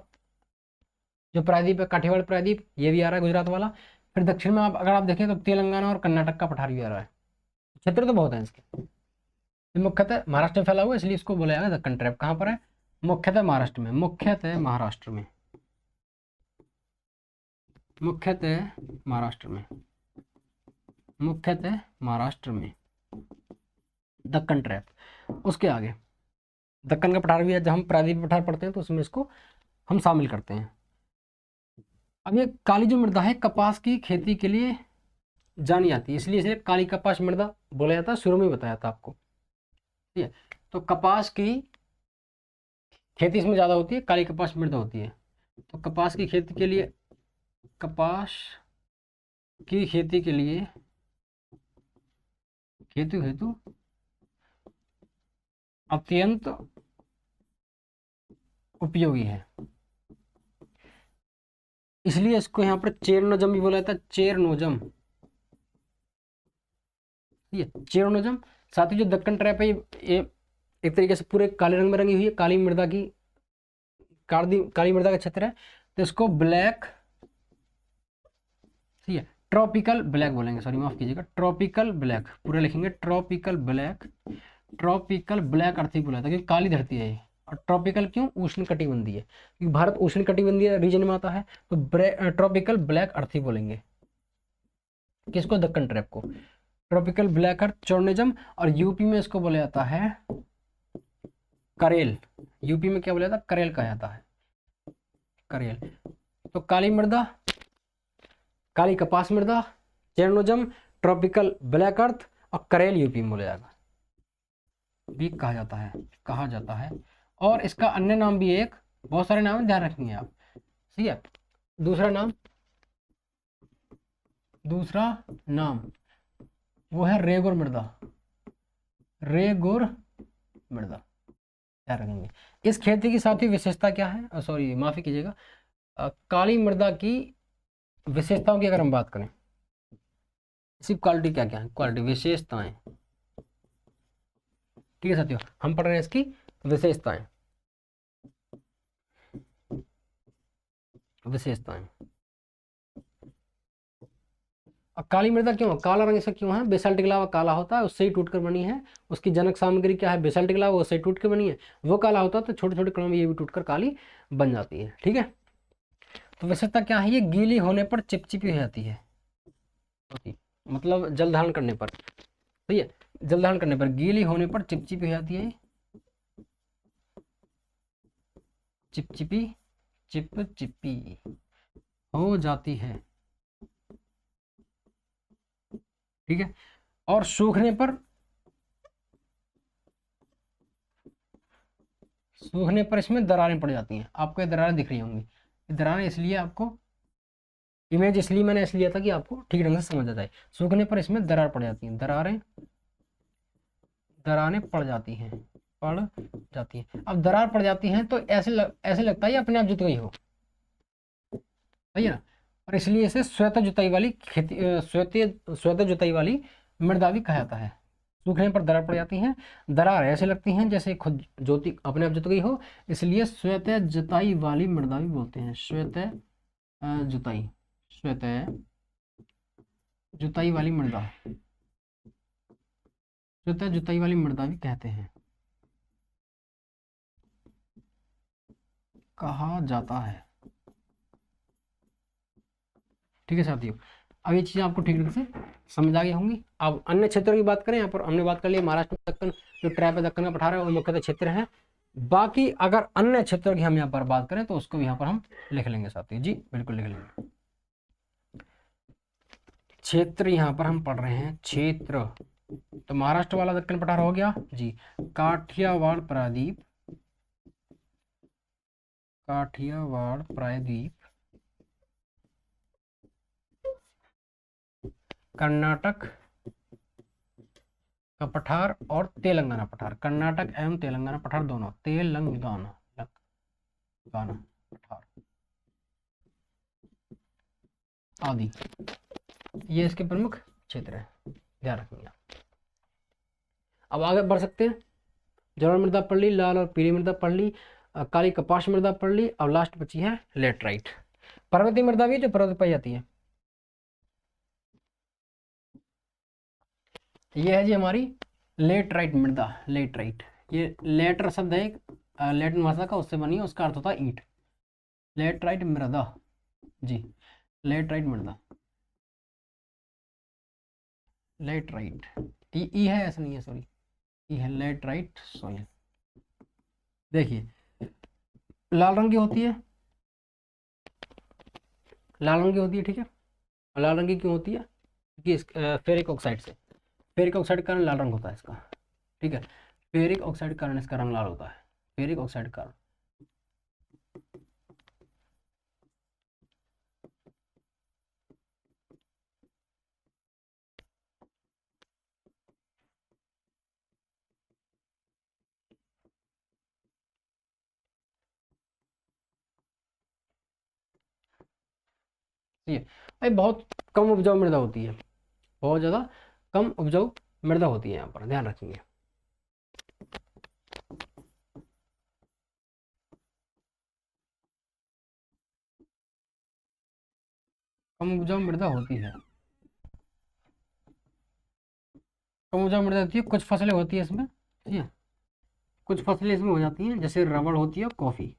जो प्रायद्वीप है, काठियावाड़ प्रायद्वीप, ये भी आ रहा है गुजरात वाला। फिर दक्षिण में आप अगर आप देखें तो तेलंगाना और कर्नाटक का पठार भी आ रहा है। क्षेत्र तो बहुत है इसके। ये मुख्यतः महाराष्ट्र में फैला हुआ है, इसलिए इसको बोला जाएगा दक्कन ट्रैप। कहाँ पर है? मुख्यतः महाराष्ट्र में, मुख्यतः महाराष्ट्र में, मुख्यतः महाराष्ट्र में, मुख्यतः महाराष्ट्र में दक्कन ट्रैप। उसके आगे दक्कन का पठार भी है, जब हम प्रायद्वीप पठार पढ़ते हैं तो उसमें इसको हम शामिल करते हैं। अब ये काली जो मृदा है कपास की खेती के लिए जानी जाती है, इसलिए इसे काली कपास मृदा बोला जाता है। शुरू में बताया था आपको, ठीक है। तो कपास की खेती इसमें ज़्यादा होती है, काली कपास मृदा होती है। तो कपास की खेती के लिए, कपास की खेती के लिए हेतु हेतु अत्यंत उपयोगी है, इसलिए इसको यहाँ पर चेरनोजम भी बोला जाता है। चेरनोजम, ये चेरनोजम। साथ ही जो दक्कन ट्रैप है ये एक तरीके से पूरे काले रंग में रंगी हुई है, काली मृदा की, काली मृदा का क्षेत्र है। तो इसको ब्लैक, ठीक है, ट्रॉपिकल ब्लैक बोलेंगे, सॉरी माफ कीजिएगा, ट्रॉपिकल ब्लैक पूरा लिखेंगे, ट्रॉपिकल ब्लैक। ट्रॉपिकल ब्लैक अर्थ ही बोला था क्योंकि काली धरती है ये। और ट्रॉपिकल क्यों? उष्ण कटिबंधीय, क्योंकि भारत उष्ण कटिबंधीय रीजन में आता है, तो ट्रॉपिकल ब्लैक अर्थ ही बोलेंगे किसको? दक्कन ट्रैप को। ट्रॉपिकल ब्लैक अर्थ चोर्निज्म। और यूपी में इसको बोला जाता है करेल। यूपी में क्या बोला जाता है? करेल कहा जाता है, करेल। तो काली मृदा, काली कपास मृदा, चेरनोजम, ट्रॉपिकल ब्लैक अर्थ और करेल यूपी में बोला जाएगा, भी कहा जाता है, कहा जाता है। और इसका अन्य नाम भी एक, बहुत सारे नाम ध्यान रखेंगे आप, ठीक है। दूसरा नाम वो है रेगुर मृदा, रेगुर मृदा, ध्यान रखेंगे। इस खेती की साथ ही विशेषता क्या है? सॉरी माफी कीजिएगा, काली मृदा की विशेषताओं की अगर हम बात करें, इसकी क्वालिटी क्या क्या है, क्वालिटी विशेषताएं, ठीक है साथियों, हम पढ़ रहे हैं इसकी विशेषताएं। विशेषताएं, अब काली मृदा क्यों, काला रंग इसका क्यों है? बेसाल्टिक लावा काला होता है, उससे ही टूटकर बनी है। उसकी जनक सामग्री क्या है? बेसाल्टिक लावा, उससे टूट कर बनी है। वो काला होता है तो छोटे छोटे कणों में ये भी टूटकर काली बन जाती है, ठीक है। तो विशेषता क्या है? ये गीली होने पर चिपचिपी हो जाती है, मतलब जल धारण करने पर, ठीक है, जल धारण करने पर गीली होने पर चिपचिपी हो जाती है, चिपचिपी, चिपचिपी हो जाती है, ठीक है। और सूखने पर इसमें दरारें पड़ जाती हैं। आपको ये दरारें दिख रही होंगी, दरारें इसलिए आपको इमेज इसलिए मैंने इसलिए था कि आपको ठीक ढंग से समझ आ जाए। सूखने पर इसमें दरार पड़ जाती है, दरारें पड़ जाती हैं, पड़ जाती हैं। अब दरार पड़ जाती हैं तो ऐसे लगता है अपने आप जुत गई हो, सही है ना। और इसलिए इसे स्वतः जुताई वाली खेती, स्वतः जुताई वाली मृदा भी कहा जाता है। सूखने पर दरार पड़ जाती हैं, दरार ऐसे लगती हैं जैसे खुद ज्योति अपने आप जुत गई हो, इसलिए स्वतः जुताई वाली मृदा भी बोलते हैं। स्वतः जुताई, स्वतः जुताई वाली मृदा, स्वतः जुताई वाली मृदा भी कहते हैं, कहा जाता है, ठीक है साथियों। अब ये चीज़ें आपको ठीक ढंग से समझ आ गई होंगी। अब अन्य क्षेत्रों की बात करें, यहाँ पर हमने बात कर ली महाराष्ट्र में दक्कन, जो ट्रैप है दक्कन का पठार है वो मुख्यतः क्षेत्र है। बाकी अगर अन्य क्षेत्रों की हम यहाँ पर बात करें तो उसको भी यहाँ पर हम लिख लेंगे साथियों, जी बिल्कुल लिख लेंगे। क्षेत्र यहाँ पर हम पढ़ रहे हैं, क्षेत्र। तो महाराष्ट्र वाला दक्कन पठार हो गया जी, काठियावाड़ प्रायद्वीप, काठियावाड़ प्रायद्वीप, कर्नाटक का पठार और तेलंगाना पठार, कर्नाटक एवं तेलंगाना पठार दोनों, तेलंगाना पठार आदि, ये इसके प्रमुख क्षेत्र है, ध्यान रखिएगा। अब आगे बढ़ सकते हैं। जलोढ़ मृदा पढ़ ली, लाल और पीली मृदा पढ़ ली, काली कपास मृदा पढ़ ली, और लास्ट बची है लेटराइट। पर्वतीय मृदा भी जो पर्वत पाई जाती है, ये है जी हमारी लेटराइट मृदा। लेटराइट, ये लेटर शब्द है एक लैटिन भाषा का, उससे बनी है, उसका अर्थ होता है ईंट। लेटराइट मृदा जी, लेटराइट मृदा, लेटराइट, ई है, ऐसा नहीं है, सॉरी, ई है, लेटराइट सोइल। देखिए लाल रंग की होती है, लाल रंग की होती है, ठीक है। लाल रंग की क्यों होती है? क्योंकि फेरिक ऑक्साइड से, फेरिक ऑक्साइड के कारण लाल रंग होता है इसका, ठीक है। फेरिक ऑक्साइड के कारण इसका रंग लाल होता है, फेरिक ऑक्साइड के कारण। ठीक है भाई, बहुत कम उपजाऊ मृदा होती है, बहुत ज़्यादा कम उपजाऊ मृदा होती है, यहाँ पर ध्यान रखेंगे। कम उपजाऊ मृदा होती है, कम उपजाऊ मृदा होती है, कुछ फसलें होती है इसमें, ठीक है, कुछ फसलें इसमें हो जाती हैं, जैसे रबड़ होती है, कॉफ़ी,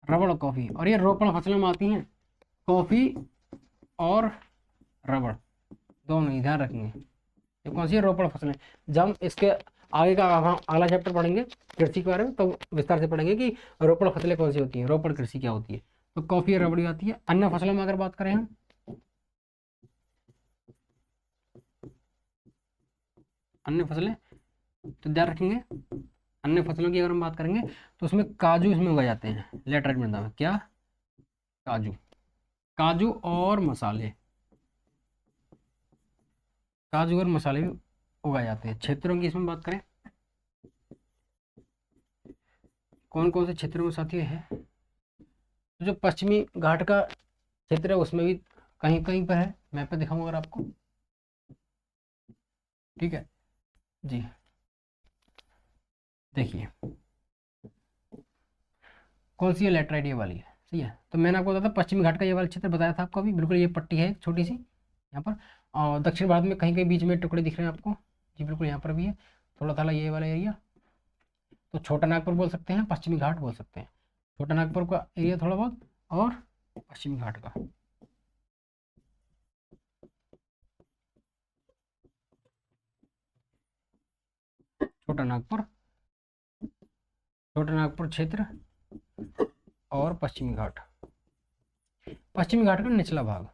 रबड़ और कॉफ़ी, और ये रोपण फसलों में आती हैं, कॉफ़ी और रबड़ दोनों ही, ध्यान रखेंगे। ये कौन सी है? रोपण फसलें। जब हम इसके आगे का अगला चैप्टर पढ़ेंगे कृषि के बारे में, तो विस्तार से पढ़ेंगे कि रोपण फसलें कौन सी होती हैं, रोपण कृषि क्या होती है। तो कॉफ़ी और रबड़ी आती है। अन्य फसलों में अगर बात करें हम, अन्य फसलें, तो ध्यान रखेंगे, अन्य फसलों की अगर हम बात करेंगे तो उसमें काजू इसमें उगाए जाते हैं, लेटराइट मृदा में। क्या? काजू, काजू और मसाले, काजू और मसाले भी उगाए जाते हैं। क्षेत्रों की इसमें बात करें, कौन कौन से क्षेत्रों में साथी है? तो जो पश्चिमी घाट का क्षेत्र है उसमें भी कहीं कहीं पर है, मैप पे दिखाऊंगा अगर आपको, ठीक है जी। देखिए कौन सी है लेटराइट, ये वाली है, सही है। तो मैंने आपको बताया था पश्चिमी घाट का ये वाला क्षेत्र बताया था आपको अभी, बिल्कुल ये पट्टी है छोटी सी यहाँ पर। और दक्षिण भारत में कहीं कहीं बीच में टुकड़े दिख रहे हैं आपको जी, बिल्कुल यहाँ पर भी है थोड़ा थोड़ा ये वाला एरिया। तो छोटा नागपुर बोल सकते हैं, पश्चिमी घाट बोल सकते हैं, छोटा नागपुर का एरिया थोड़ा बहुत, और पश्चिमी घाट का। छोटा नागपुर, छोटा नागपुर क्षेत्र और पश्चिमी घाट, पश्चिमी घाट का निचला भाग,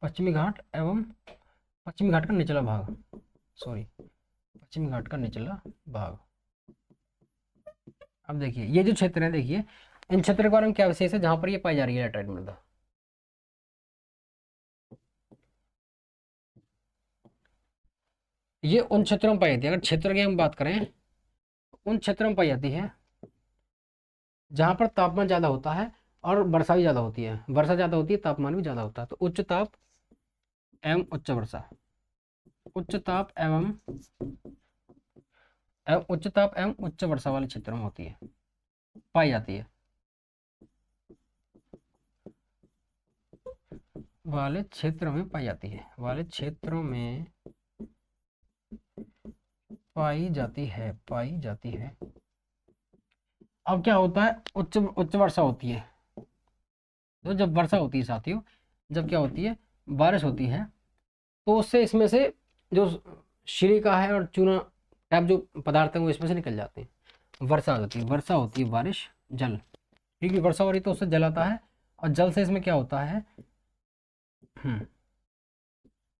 पश्चिमी घाट एवं पश्चिमी घाट का निचला भाग, सॉरी, पश्चिमी घाट का निचला भाग। अब देखिए ये जो क्षेत्र है, देखिए इन क्षेत्र के बारे में क्या विशेष है जहां पर ये पाई जा रही है लेटराइट मृदा। ये उन क्षेत्रों में पाई जाती है, अगर क्षेत्र की हम बात करें, उन क्षेत्रों में पाई जाती है जहां पर तापमान ज्यादा होता है और वर्षा भी ज्यादा होती है, वर्षा ज्यादा होती है, तापमान भी ज्यादा होता है। तो उच्च ताप एवं उच्च वर्षा, उच्च ताप एवं उच्च ताप एवं उच्च वर्षा वाले क्षेत्रों में होती है, पाई जाती है, वाले क्षेत्रों में पाई जाती है, वाले क्षेत्रों में पाई जाती है, पाई जाती है। अब क्या होता है, उच्च उच्च वर्षा होती है, तो जब वर्षा होती है साथियों, जब क्या होती है, बारिश होती है, तो उससे इसमें से जो सिलिका है और चूना टाइप जो पदार्थ है वो इसमें से निकल जाते हैं। वर्षा होती है, वर्षा होती है, बारिश, जल, क्योंकि वर्षा हो रही तो उससे जल आता है, और जल से इसमें क्या होता है,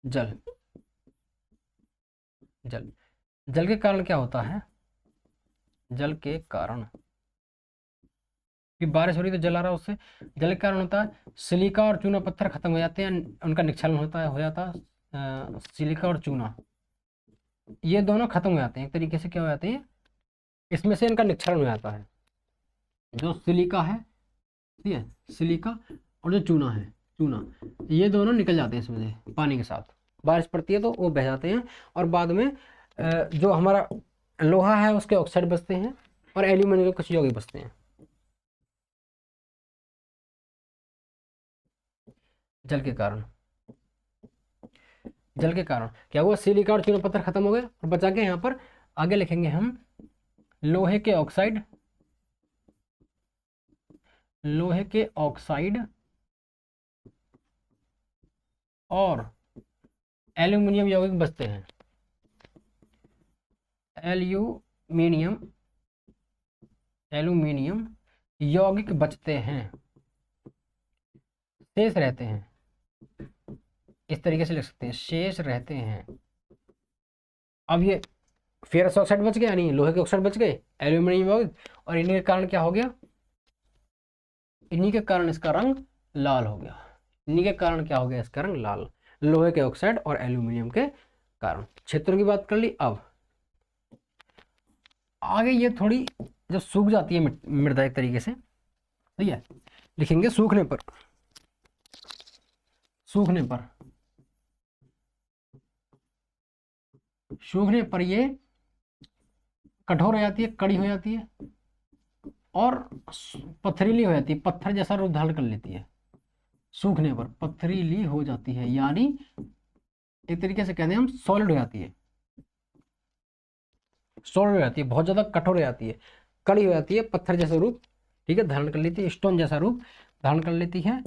जल, जल, जल के कारण क्या होता है, जल के कारण कि बारिश हो रही तो जल आ रहा है, उससे जल के कारण होता है सिलिका और चूना पत्थर खत्म हो जाते हैं, उनका निक्षलन होता है, हो जाता है सिलिका और चूना, ये दोनों खत्म हो जाते हैं, एक तरीके से क्या हो जाते हैं, इसमें से इनका निक्षरण हो जाता है। जो सिलिका है, ठीक है, सिलिका, और जो चूना है, चूना, ये दोनों निकल जाते हैं इसमें से पानी के साथ, बारिश पड़ती है तो वो बह जाते हैं, और बाद में जो हमारा लोहा है उसके ऑक्साइड बचते हैं, और एल्यूमिनियम के कुछ यौगिक बचते हैं। जल के कारण, जल के कारण क्या हुआ, सिलिका और चूना पत्थर खत्म हो गए और बचा के यहाँ पर आगे लिखेंगे हम लोहे के ऑक्साइड, लोहे के ऑक्साइड और एल्यूमिनियम यौगिक बचते हैं। एल्यूमिनियम, एल्यूमिनियम यौगिक बचते हैं, शेष रहते हैं, इस तरीके से लिख सकते हैं, शेष रहते हैं। अब ये फेरस ऑक्साइड बच गया, नहीं लोहे के ऑक्साइड बच गए, एल्यूमिनियम यौगिक, और इन्हीं के कारण क्या हो गया, इन्हीं के कारण इसका रंग लाल हो गया। इन्हीं के कारण क्या हो गया, इसका रंग लाल, लोहे के ऑक्साइड और एल्यूमिनियम के कारण। क्षेत्रों की बात कर ली। अब आगे ये थोड़ी जब सूख जाती है मृदा एक तरीके से, सही है, लिखेंगे सूखने पर, सूखने पर, सूखने पर ये कठोर हो जाती है, कड़ी हो जाती है और पथरीली हो जाती है, पत्थर जैसा रूप धारण कर लेती है। सूखने पर पथरीली हो जाती है, यानी एक तरीके से कहते हैं हम सॉलिड हो जाती है, सॉलिड हो जाती है, बहुत ज्यादा कठोर हो जाती है, कड़ी हो जाती है, पत्थर जैसा रूप, ठीक है, धारण कर लेती है, स्टोन जैसा रूप धारण कर लेती है।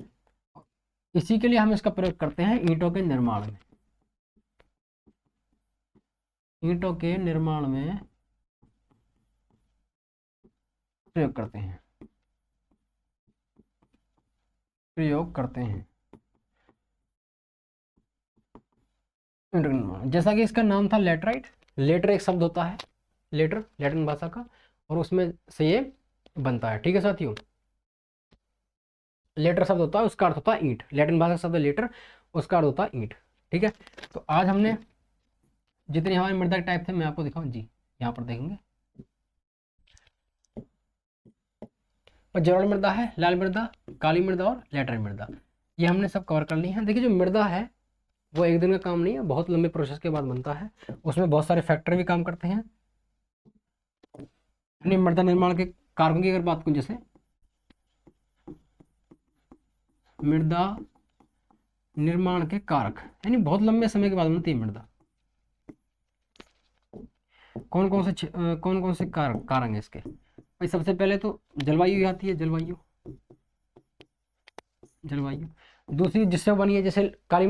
इसी के लिए हम इसका प्रयोग करते हैं ईंटों के निर्माण में, ईंटों के निर्माण में प्रयोग करते हैं, प्रयोग करते हैं। जैसा कि इसका नाम था लेटराइट, लेटर एक शब्द होता है, लेटर लैटिन भाषा का, और उसमें से ये बनता है, ठीक है साथियों। लेटर शब्द होता है, उसका अर्थ होता है ईंट, लैटिन भाषा शब्द लेटर, उसका अर्थ होता है ईंट, ठीक है। तो आज हमने जितने हमारे मृदा के टाइप थे मैं आपको दिखाऊं जी, यहाँ पर देखेंगे। और जलोढ़ मृदा है, लाल मृदा, काली मृदा और लैटराइट मृदा, ये हमने सब कवर कर ली है। देखिए जो मृदा है वो एक दिन का काम नहीं है, बहुत लंबे प्रोसेस के बाद बनता है, उसमें बहुत सारे फैक्टर भी काम करते हैं। मृदा निर्माण के कारकों की अगर बात करूं, जैसे मृदा निर्माण के कारक, यानी बहुत लंबे समय के बाद बनती है मृदा। कौन कौन से कारक हैं इसके, भाई सबसे पहले तो जलवायु आती है, जलवायु, जलवायु। दूसरी जिससे बनी है, जैसे काली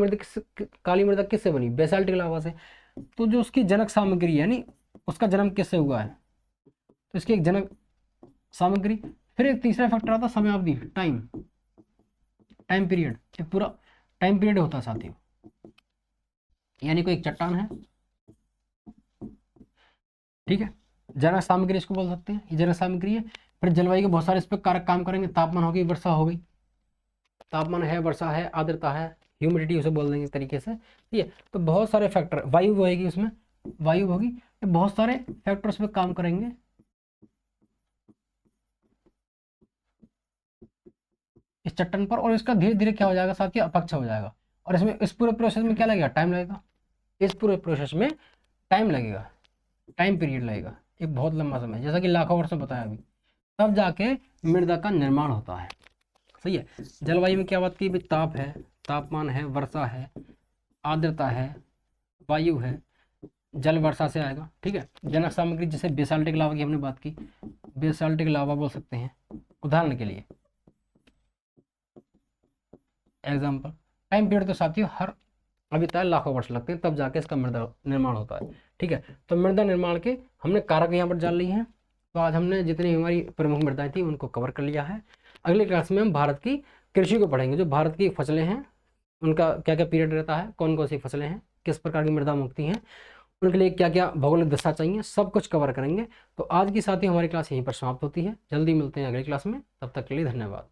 मृदा किससे बनी, बेसाल्टिक लावा से, तो जो उसकी जनक सामग्री है, यानी उसका जन्म किससे हुआ है, तो इसकी एक जनक सामग्री। फिर एक तीसरा फैक्टर आता है समयावधि, टाइम, टाइम पीरियड, एक पूरा टाइम पीरियड होता है साथियों, यानी कोई एक चट्टान है, ठीक है, जनक सामग्री इसको बोल सकते हैं, ये जनक सामग्री है। फिर जलवायु के बहुत सारे इस पर कारक काम करेंगे, तापमान हो गई, वर्षा हो गई, तापमान है, वर्षा है, आर्द्रता है, ह्यूमिडिटी उसे बोल देंगे तरीके से, ठीक है। तो बहुत सारे फैक्टर, वायु होगी उसमें, वायु होगी, तो बहुत सारे फैक्टर उस पर काम करेंगे। इस चट्टान पर, और इसका धीरे धीरे क्या हो जाएगा साथियों, अपक्ष हो जाएगा। और इसमें इस पूरे प्रोसेस में क्या लगेगा, टाइम लगेगा, इस पूरे प्रोसेस में टाइम लगेगा, टाइम पीरियड लगेगा, एक बहुत लंबा समय, जैसा कि लाखों वर्ष में बताया अभी, तब जाके मृदा का निर्माण होता है, सही है। जलवायु में क्या बात की, ताप है, तापमान है, वर्षा है, आर्द्रता है, वायु है, जल वर्षा से आएगा, ठीक है। जनक सामग्री जैसे बेसाल्टिक लावा की हमने बात की, बेसाल्टिक लावा बोल सकते हैं उदाहरण के लिए, एग्जाम्पल। टाइम पीरियड तो साथियों हर अभी तक लाखों वर्ष लगते हैं, तब जाके इसका मृदा निर्माण होता है, ठीक है। तो मृदा निर्माण के हमने कारक यहाँ पर जान लिए हैं। तो आज हमने जितनी हमारी प्रमुख मृदाएं थी उनको कवर कर लिया है। अगली क्लास में हम भारत की कृषि को पढ़ेंगे, जो भारत की फसलें हैं उनका क्या क्या पीरियड रहता है, कौन कौन सी फसलें हैं, किस प्रकार की मृदा मुक्ति हैं, उनके लिए क्या क्या भौगोलिक दशा चाहिए, सब कुछ कवर करेंगे। तो आज की साथ ही हमारी क्लास यहीं पर समाप्त होती है। जल्दी मिलते हैं अगली क्लास में, तब तक के लिए धन्यवाद।